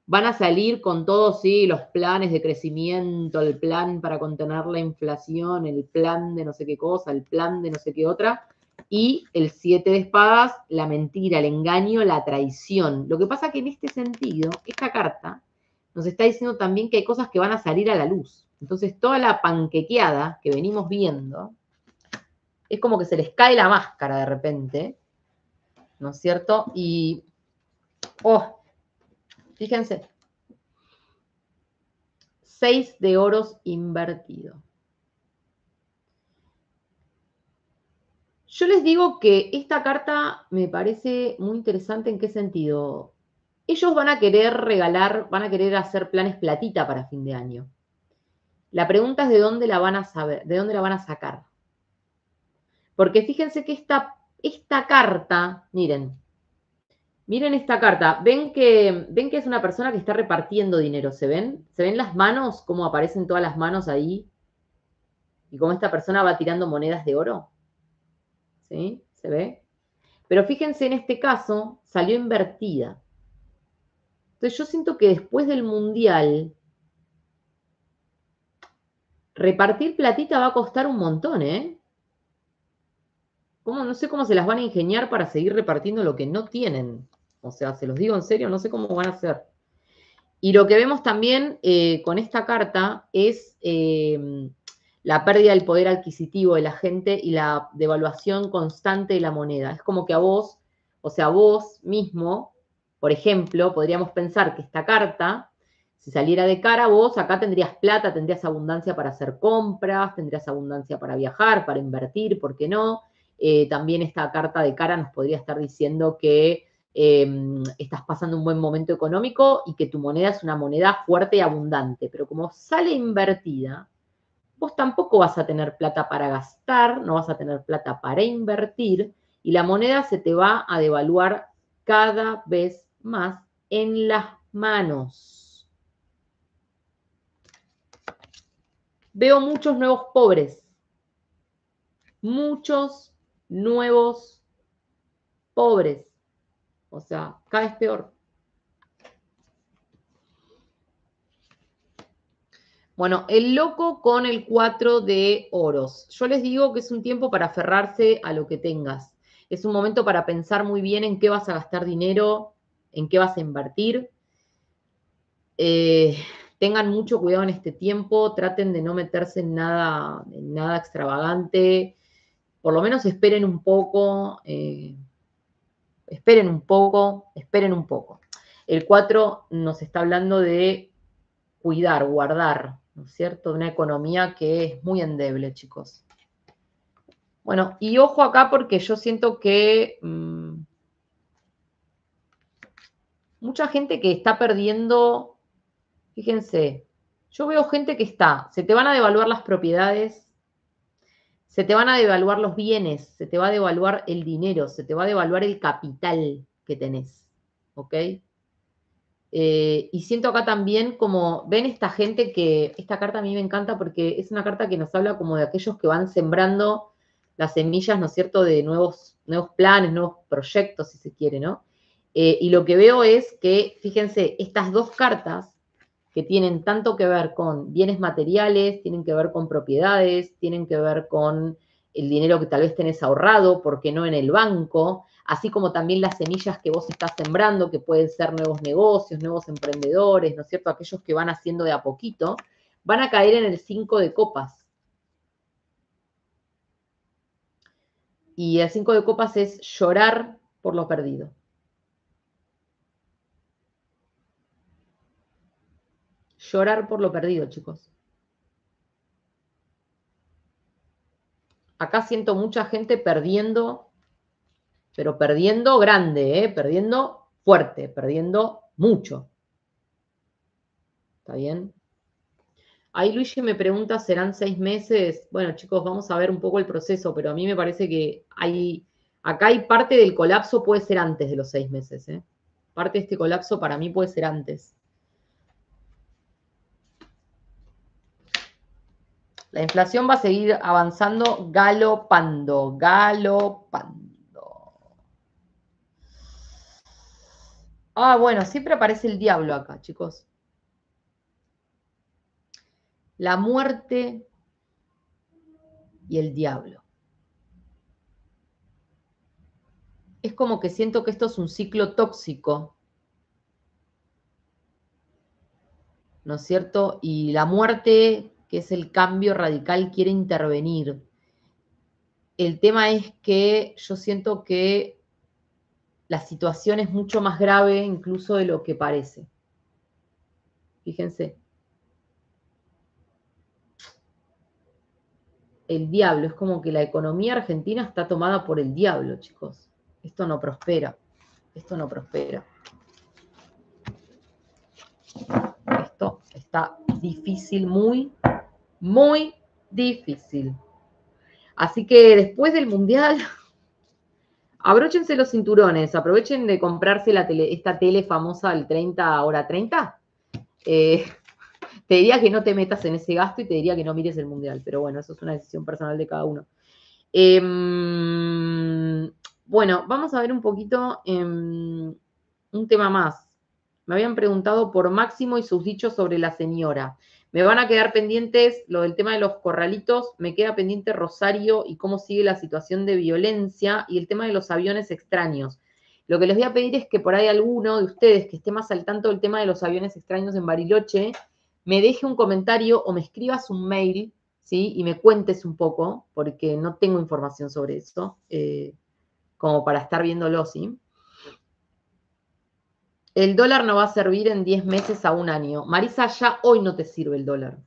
van a salir con todos, sí, los planes de crecimiento, el plan para contener la inflación, el plan de no sé qué cosa, el plan de no sé qué otra, y el 7 de espadas, la mentira, el engaño, la traición. Lo que pasa que en este sentido, esta carta nos está diciendo también que hay cosas que van a salir a la luz. Entonces, toda la panquequeada que venimos viendo, es como que se les cae la máscara de repente, ¿no es cierto? Y, oh, fíjense, 6 de oros invertido. Yo les digo que esta carta me parece muy interesante. ¿En qué sentido? Ellos van a querer regalar, van a querer hacer planes platita para fin de año. La pregunta es de dónde la van a saber, de dónde la van a sacar. Porque fíjense que esta carta, miren esta carta, ven que es una persona que está repartiendo dinero, ¿se ven? ¿Se ven las manos? ¿Cómo aparecen todas las manos ahí? Y cómo esta persona va tirando monedas de oro. ¿Sí? ¿Se ve? Pero fíjense, en este caso salió invertida. Entonces yo siento que después del Mundial, repartir platita va a costar un montón, ¿eh? No sé cómo se las van a ingeniar para seguir repartiendo lo que no tienen. O sea, se los digo en serio, no sé cómo van a hacer. Y lo que vemos también con esta carta es la pérdida del poder adquisitivo de la gente y la devaluación constante de la moneda. Es como que a vos, o sea, vos mismo, por ejemplo, podríamos pensar que esta carta, si saliera de cara, vos acá tendrías plata, tendrías abundancia para hacer compras, tendrías abundancia para viajar, para invertir, ¿por qué no? También esta carta de cara nos podría estar diciendo que estás pasando un buen momento económico y que tu moneda es una moneda fuerte y abundante, pero como sale invertida, vos tampoco vas a tener plata para gastar, no vas a tener plata para invertir y la moneda se te va a devaluar cada vez más en las manos. Veo muchos nuevos pobres, muchos nuevos pobres, o sea, cada vez peor. Bueno, el loco con el 4 de oros. Yo les digo que es un tiempo para aferrarse a lo que tengas. Es un momento para pensar muy bien en qué vas a gastar dinero, en qué vas a invertir. Tengan mucho cuidado en este tiempo, traten de no meterse en nada extravagante. Por lo menos esperen un poco, esperen un poco, esperen un poco. El 4 nos está hablando de cuidar, guardar, ¿no es cierto? De una economía que es muy endeble, chicos. Bueno, y ojo acá porque yo siento que mucha gente que está perdiendo, fíjense, yo veo gente que se te van a devaluar las propiedades, se te van a devaluar los bienes, se te va a devaluar el dinero, se te va a devaluar el capital que tenés, ¿ok? Y siento acá también como, ven esta gente que, esta carta a mí me encanta porque es una carta que nos habla como de aquellos que van sembrando las semillas, ¿no es cierto?, de nuevos planes, nuevos proyectos, si se quiere, ¿no? Y lo que veo es que, fíjense, estas dos cartas que tienen tanto que ver con bienes materiales, tienen que ver con propiedades, tienen que ver con el dinero que tal vez tenés ahorrado, porque no en el banco, así como también las semillas que vos estás sembrando, que pueden ser nuevos negocios, nuevos emprendedores, ¿no es cierto? Aquellos que van haciendo de a poquito, van a caer en el 5 de copas. Y el 5 de copas es llorar por lo perdido. Llorar por lo perdido, chicos. Acá siento mucha gente perdiendo, pero perdiendo grande, perdiendo fuerte, perdiendo mucho. ¿Está bien? Ahí Luigi me pregunta, ¿serán 6 meses? Bueno, chicos, vamos a ver un poco el proceso, pero a mí me parece que acá hay parte del colapso puede ser antes de los 6 meses. Parte de este colapso para mí puede ser antes. La inflación va a seguir avanzando, galopando. Ah, bueno, siempre aparece el diablo acá, chicos. La muerte y el diablo. Es como que siento que esto es un ciclo tóxico, ¿no es cierto? Y la muerte, que es el cambio radical, quiere intervenir. El tema es que yo siento que la situación es mucho más grave incluso de lo que parece. Fíjense. El diablo, es como que la economía argentina está tomada por el diablo, chicos. Esto no prospera. Esto no prospera. Esto está difícil, muy, muy difícil. Así que después del Mundial, abróchense los cinturones, aprovechen de comprarse esta tele famosa al 30 hora 30. Te diría que no te metas en ese gasto y te diría que no mires el Mundial, pero bueno, eso es una decisión personal de cada uno. Bueno, vamos a ver un poquito un tema más. Me habían preguntado por Máximo y sus dichos sobre la señora. Me van a quedar pendientes lo del tema de los corralitos, me queda pendiente Rosario y cómo sigue la situación de violencia y el tema de los aviones extraños. Lo que les voy a pedir es que por ahí alguno de ustedes que esté más al tanto del tema de los aviones extraños en Bariloche, me deje un comentario o me escribas un mail, ¿sí? Y me cuentes un poco, porque no tengo información sobre eso, como para estar viéndolo, ¿sí? El dólar no va a servir en 10 meses a un año. Marisa, ya hoy no te sirve el dólar,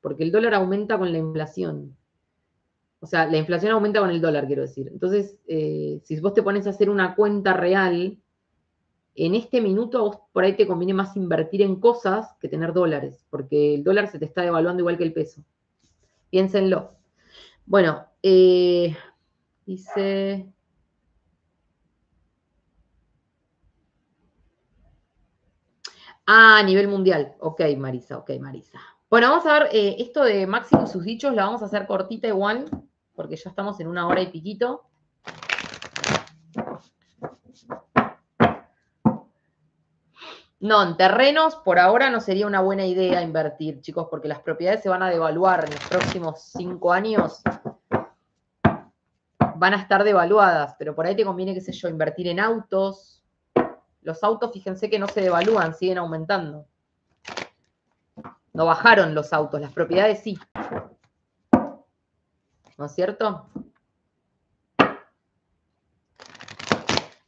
porque el dólar aumenta con la inflación. O sea, la inflación aumenta con el dólar, quiero decir. Entonces, si vos te pones a hacer una cuenta real, en este minuto a vos por ahí te conviene más invertir en cosas que tener dólares, porque el dólar se te está devaluando igual que el peso. Piénsenlo. Bueno, dice... Ah, a nivel mundial. Ok, Marisa, ok, Marisa. Bueno, vamos a ver esto de Máximo y sus dichos, la vamos a hacer cortita igual, porque ya estamos en 1 hora y piquito. No, en terrenos por ahora no sería una buena idea invertir, chicos, porque las propiedades se van a devaluar en los próximos 5 años. Van a estar devaluadas, pero por ahí te conviene, qué sé yo, invertir en autos. Los autos, fíjense que no se devalúan, siguen aumentando. No bajaron los autos, las propiedades sí. ¿No es cierto?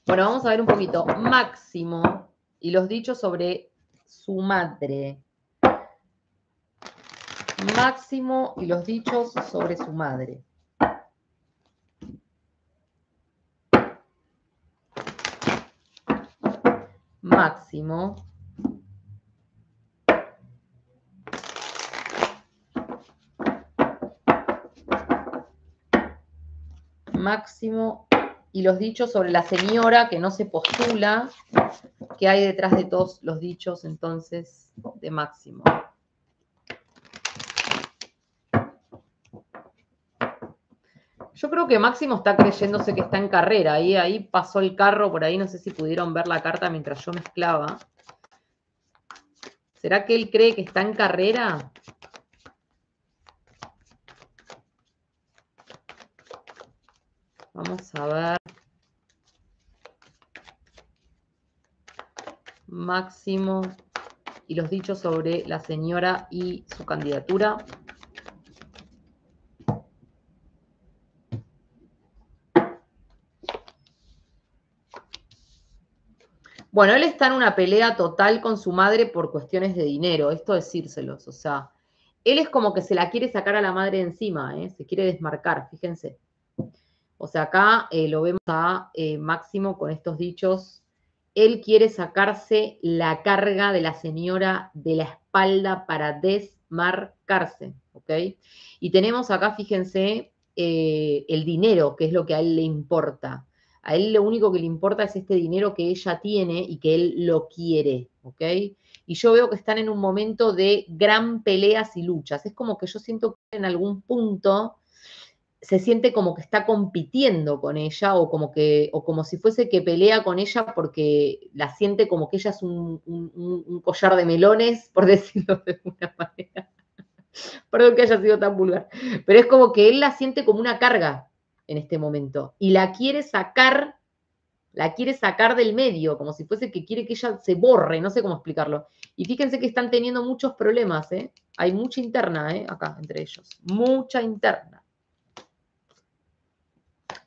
Bueno, vamos a ver un poquito. Máximo y los dichos sobre su madre. Máximo y los dichos sobre su madre. Máximo. Máximo y los dichos sobre la señora que no se postula. ¿Qué hay detrás de todos los dichos entonces de Máximo? Yo creo que Máximo está creyéndose que está en carrera. Ahí pasó el carro por ahí, no sé si pudieron ver la carta mientras yo mezclaba. ¿Será que él cree que está en carrera? Vamos a ver. Máximo y los dichos sobre la señora y su candidatura. Bueno, él está en una pelea total con su madre por cuestiones de dinero, esto decírselos, o sea, él es como que se la quiere sacar a la madre de encima, se quiere desmarcar, fíjense. O sea, acá lo vemos a Máximo con estos dichos. Él quiere sacarse la carga de la señora de la espalda para desmarcarse, ¿ok? Y tenemos acá, fíjense, el dinero, que es lo que a él le importa. A él lo único que le importa es este dinero que ella tiene y que él lo quiere, ¿ok? Y yo veo que están en un momento de gran peleas y luchas. Es como que yo siento que en algún punto se siente como que está compitiendo con ella o como si fuese que pelea con ella porque la siente como que ella es un collar de melones, por decirlo de alguna manera. Perdón que haya sido tan vulgar. Pero es como que él la siente como una carga en este momento y la quiere sacar del medio, como si fuese que quiere que ella se borre, no sé cómo explicarlo. Y fíjense que están teniendo muchos problemas, ¿eh? Hay mucha interna, ¿eh? Acá, entre ellos. Mucha interna.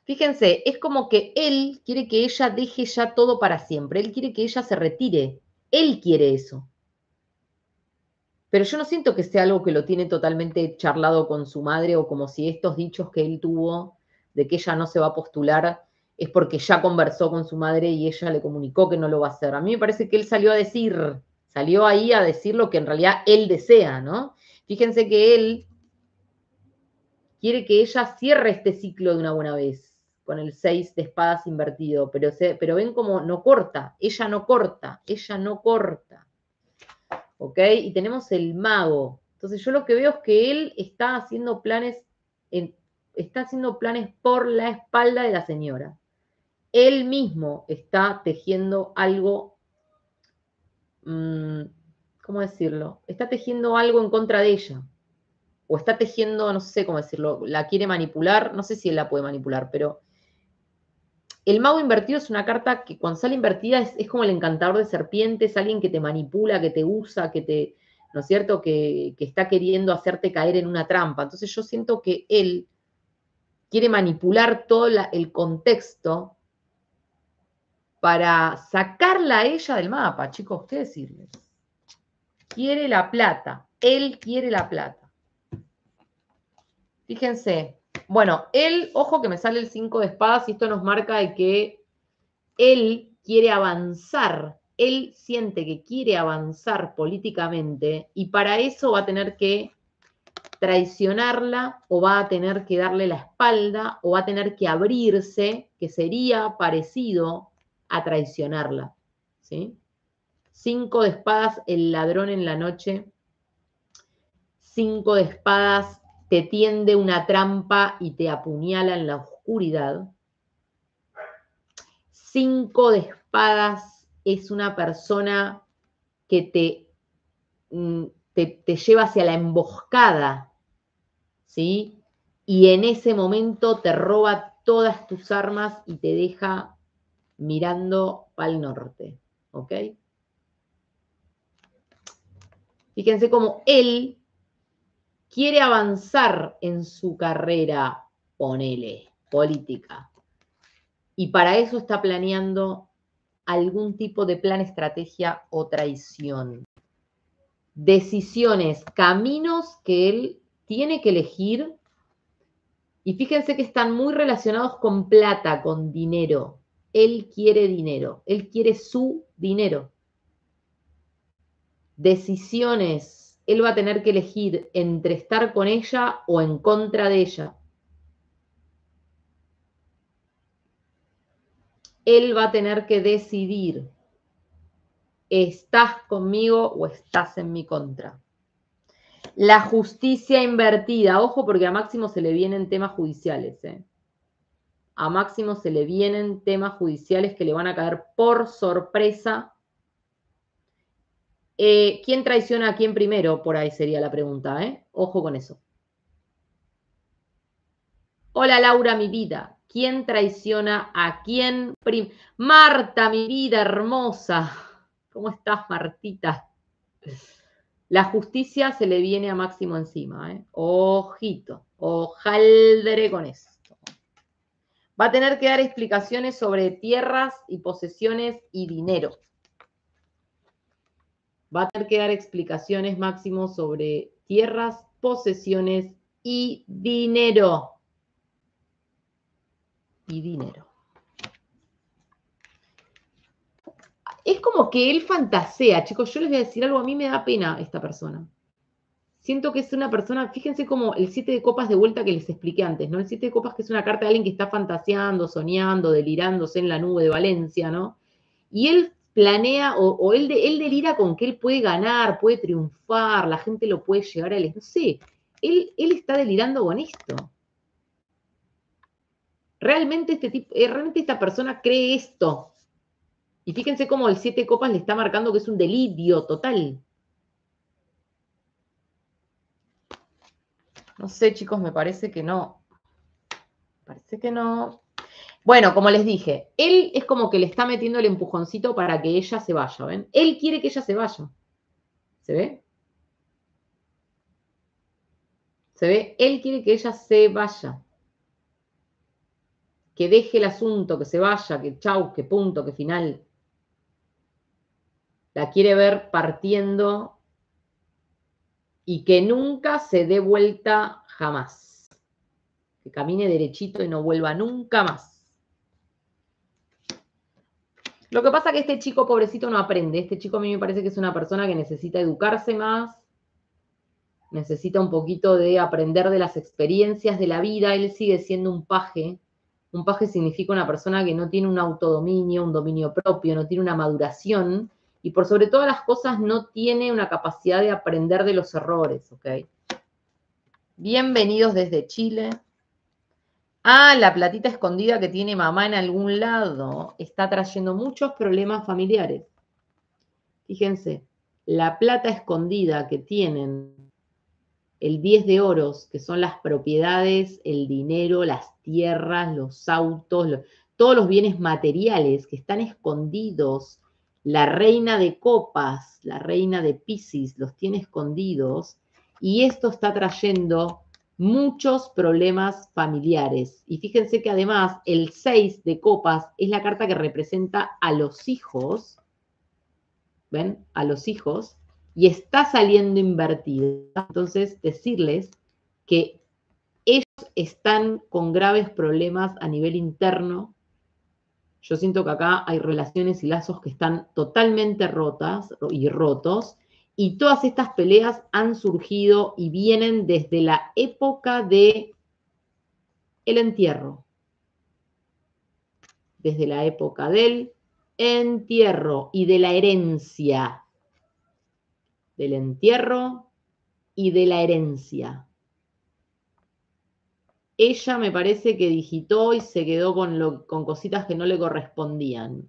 Fíjense, es como que él quiere que ella deje ya todo para siempre. Él quiere que ella se retire. Él quiere eso. Pero yo no siento que sea algo que lo tiene totalmente charlado con su madre o como si estos dichos que él tuvo de que ella no se va a postular es porque ya conversó con su madre y ella le comunicó que no lo va a hacer. A mí me parece que él salió ahí a decir lo que en realidad él desea, ¿no? Fíjense que él quiere que ella cierre este ciclo de una buena vez, con el 6 de espadas invertido, pero ven como no corta, ella no corta, ¿ok? Y tenemos el mago. Entonces yo lo que veo es que él está haciendo planes por la espalda de la señora. Él mismo está tejiendo algo, ¿cómo decirlo? Está tejiendo algo en contra de ella. O está tejiendo, no sé cómo decirlo, la quiere manipular, no sé si él la puede manipular, pero el mago invertido es una carta que cuando sale invertida es como el encantador de serpientes, alguien que te manipula, que te usa, ¿no es cierto?, que está queriendo hacerte caer en una trampa. Entonces yo siento que él quiere manipular todo el contexto para sacarla a ella del mapa, chicos, ustedes decirles. Quiere la plata, él quiere la plata. Fíjense, bueno, él, ojo que me sale el 5 de espadas y esto nos marca de que él quiere avanzar, él siente que quiere avanzar políticamente y para eso va a tener que traicionarla o va a tener que darle la espalda o va a tener que abrirse, que sería parecido a traicionarla, ¿sí? 5 de espadas, el ladrón en la noche. 5 de espadas, te tiende una trampa y te apuñala en la oscuridad. 5 de espadas es una persona que te lleva hacia la emboscada, ¿sí? Y en ese momento te roba todas tus armas y te deja mirando al norte, ¿ok? Fíjense cómo él quiere avanzar en su carrera, ponele, política. Y para eso está planeando algún tipo de plan, estrategia o traición. Decisiones, caminos que él tiene que elegir. Y fíjense que están muy relacionados con plata, con dinero. Él quiere dinero, él quiere su dinero. Decisiones, él va a tener que elegir entre estar con ella o en contra de ella. Él va a tener que decidir, ¿estás conmigo o estás en mi contra? La justicia invertida, ojo porque a Máximo se le vienen temas judiciales, ¿eh? A Máximo se le vienen temas judiciales que le van a caer por sorpresa. ¿Quién traiciona a quién primero? Por ahí sería la pregunta, ¿eh? Ojo con eso. Hola Laura, mi vida. ¿Quién traiciona a quién primero? Marta, mi vida hermosa. ¿Cómo estás, Martita? La justicia se le viene a Máximo encima, ¿eh? Ojito, hojaldre con esto. Va a tener que dar explicaciones sobre tierras y posesiones y dinero. Va a tener que dar explicaciones, Máximo, sobre tierras, posesiones y dinero. Y dinero. Es como que él fantasea, chicos. Yo les voy a decir algo, a mí me da pena esta persona. Siento que es una persona, fíjense como el 7 de copas de vuelta que les expliqué antes, ¿no? El 7 de copas que es una carta de alguien que está fantaseando, soñando, delirándose en la nube de Valencia, ¿no? Y él planea, o él delira con que él puede ganar, puede triunfar, la gente lo puede llegar a él. No sé, él está delirando con esto. Realmente realmente esta persona cree esto. Y fíjense cómo el 7 de copas le está marcando que es un delirio total. No sé, chicos, me parece que no. Parece que no. Bueno, como les dije, él es como que le está metiendo el empujoncito para que ella se vaya, ¿ven? Él quiere que ella se vaya. ¿Se ve? ¿Se ve? Él quiere que ella se vaya. Que deje el asunto, que se vaya, que chau, que punto, que final. La quiere ver partiendo y que nunca se dé vuelta jamás. Que camine derechito y no vuelva nunca más. Lo que pasa es que este chico pobrecito no aprende. Este chico a mí me parece que es una persona que necesita educarse más, necesita un poquito de aprender de las experiencias de la vida. Él sigue siendo un paje. Un paje significa una persona que no tiene un autodominio, un dominio propio, no tiene una maduración y por sobre todas las cosas no tiene una capacidad de aprender de los errores, ¿ok? Bienvenidos desde Chile. Ah, la platita escondida que tiene mamá en algún lado está trayendo muchos problemas familiares. Fíjense, la plata escondida que tienen el 10 de oros, que son las propiedades, el dinero, las tierras, los autos, todos los bienes materiales que están escondidos, la reina de copas, la reina de Piscis, los tiene escondidos, y esto está trayendo muchos problemas familiares. Y fíjense que además el 6 de copas es la carta que representa a los hijos, ¿ven? A los hijos, y está saliendo invertida. Entonces, decirles que ellos están con graves problemas a nivel interno. Yo siento que acá hay relaciones y lazos que están totalmente rotas y rotos, y todas estas peleas han surgido y vienen desde la época de el entierro. Desde la época del entierro y de la herencia. Del entierro y de la herencia. Ella me parece que digitó y se quedó con cositas que no le correspondían.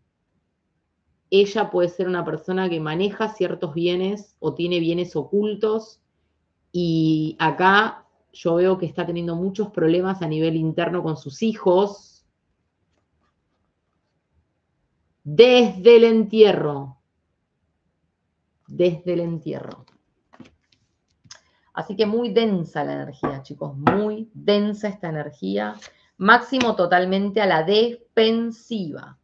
Ella puede ser una persona que maneja ciertos bienes o tiene bienes ocultos y acá yo veo que está teniendo muchos problemas a nivel interno con sus hijos desde el entierro. Desde el entierro. Así que muy densa la energía, chicos, muy densa esta energía. Máximo totalmente a la defensiva.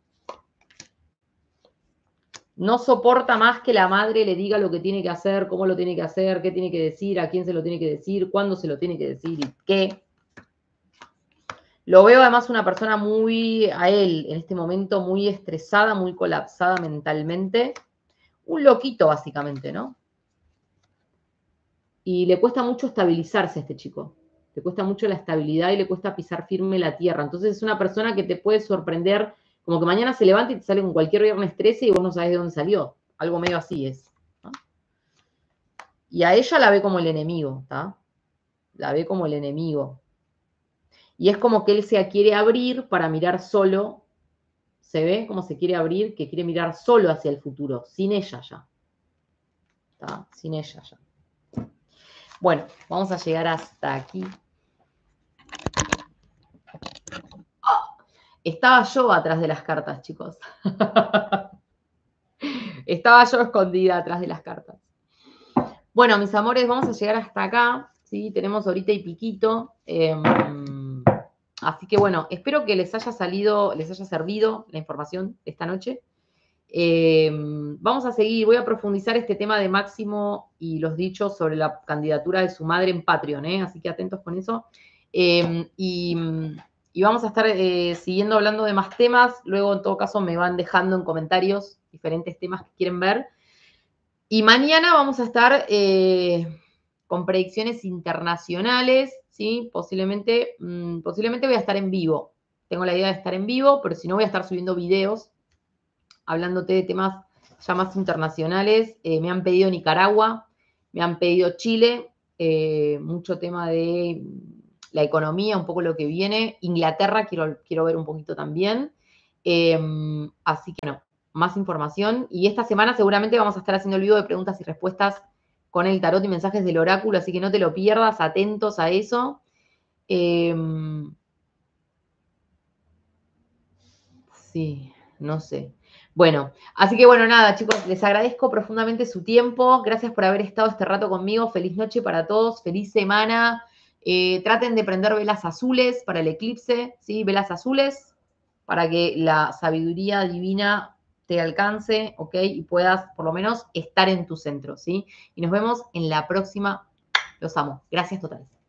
No soporta más que la madre le diga lo que tiene que hacer, cómo lo tiene que hacer, qué tiene que decir, a quién se lo tiene que decir, cuándo se lo tiene que decir y qué. Lo veo además una persona a él, en este momento muy estresada, muy colapsada mentalmente. Un loquito, básicamente, ¿no? Y le cuesta mucho estabilizarse a este chico. Le cuesta mucho la estabilidad y le cuesta pisar firme la tierra. Entonces es una persona que te puede sorprender, como que mañana se levanta y te sale con cualquier viernes 13 y vos no sabés de dónde salió. Algo medio así es, ¿no? Y a ella la ve como el enemigo, ¿está? La ve como el enemigo. Y es como que él se quiere abrir para mirar solo. ¿Se ve cómo se quiere abrir? Que quiere mirar solo hacia el futuro, sin ella ya. ¿Está? Sin ella ya. Bueno, vamos a llegar hasta aquí. Estaba yo atrás de las cartas, chicos. Estaba yo escondida atrás de las cartas. Bueno, mis amores, vamos a llegar hasta acá. ¿Sí? Tenemos horita y piquito. Así que bueno, espero que les haya servido la información de esta noche. Vamos a seguir, voy a profundizar este tema de Máximo y los dichos sobre la candidatura de su madre en Patreon, así que atentos con eso. Y vamos a estar siguiendo hablando de más temas. Luego, en todo caso, me van dejando en comentarios diferentes temas que quieren ver. Y mañana vamos a estar con predicciones internacionales, ¿sí? Posiblemente voy a estar en vivo. Tengo la idea de estar en vivo, pero si no voy a estar subiendo videos hablándote de temas ya más internacionales. Me han pedido Nicaragua, me han pedido Chile, mucho tema de la economía, un poco lo que viene. Inglaterra quiero ver un poquito también. Así que bueno, más información. Y esta semana seguramente vamos a estar haciendo el vivo de preguntas y respuestas con el tarot y mensajes del oráculo, así que no te lo pierdas, atentos a eso. Sí, no sé. Bueno, así que bueno, nada, chicos, les agradezco profundamente su tiempo. Gracias por haber estado este rato conmigo. Feliz noche para todos, feliz semana. Traten de prender velas azules para el eclipse, ¿sí? Velas azules para que la sabiduría divina te alcance, ¿ok? Y puedas por lo menos estar en tu centro, ¿sí? Y nos vemos en la próxima. Los amo. Gracias totales.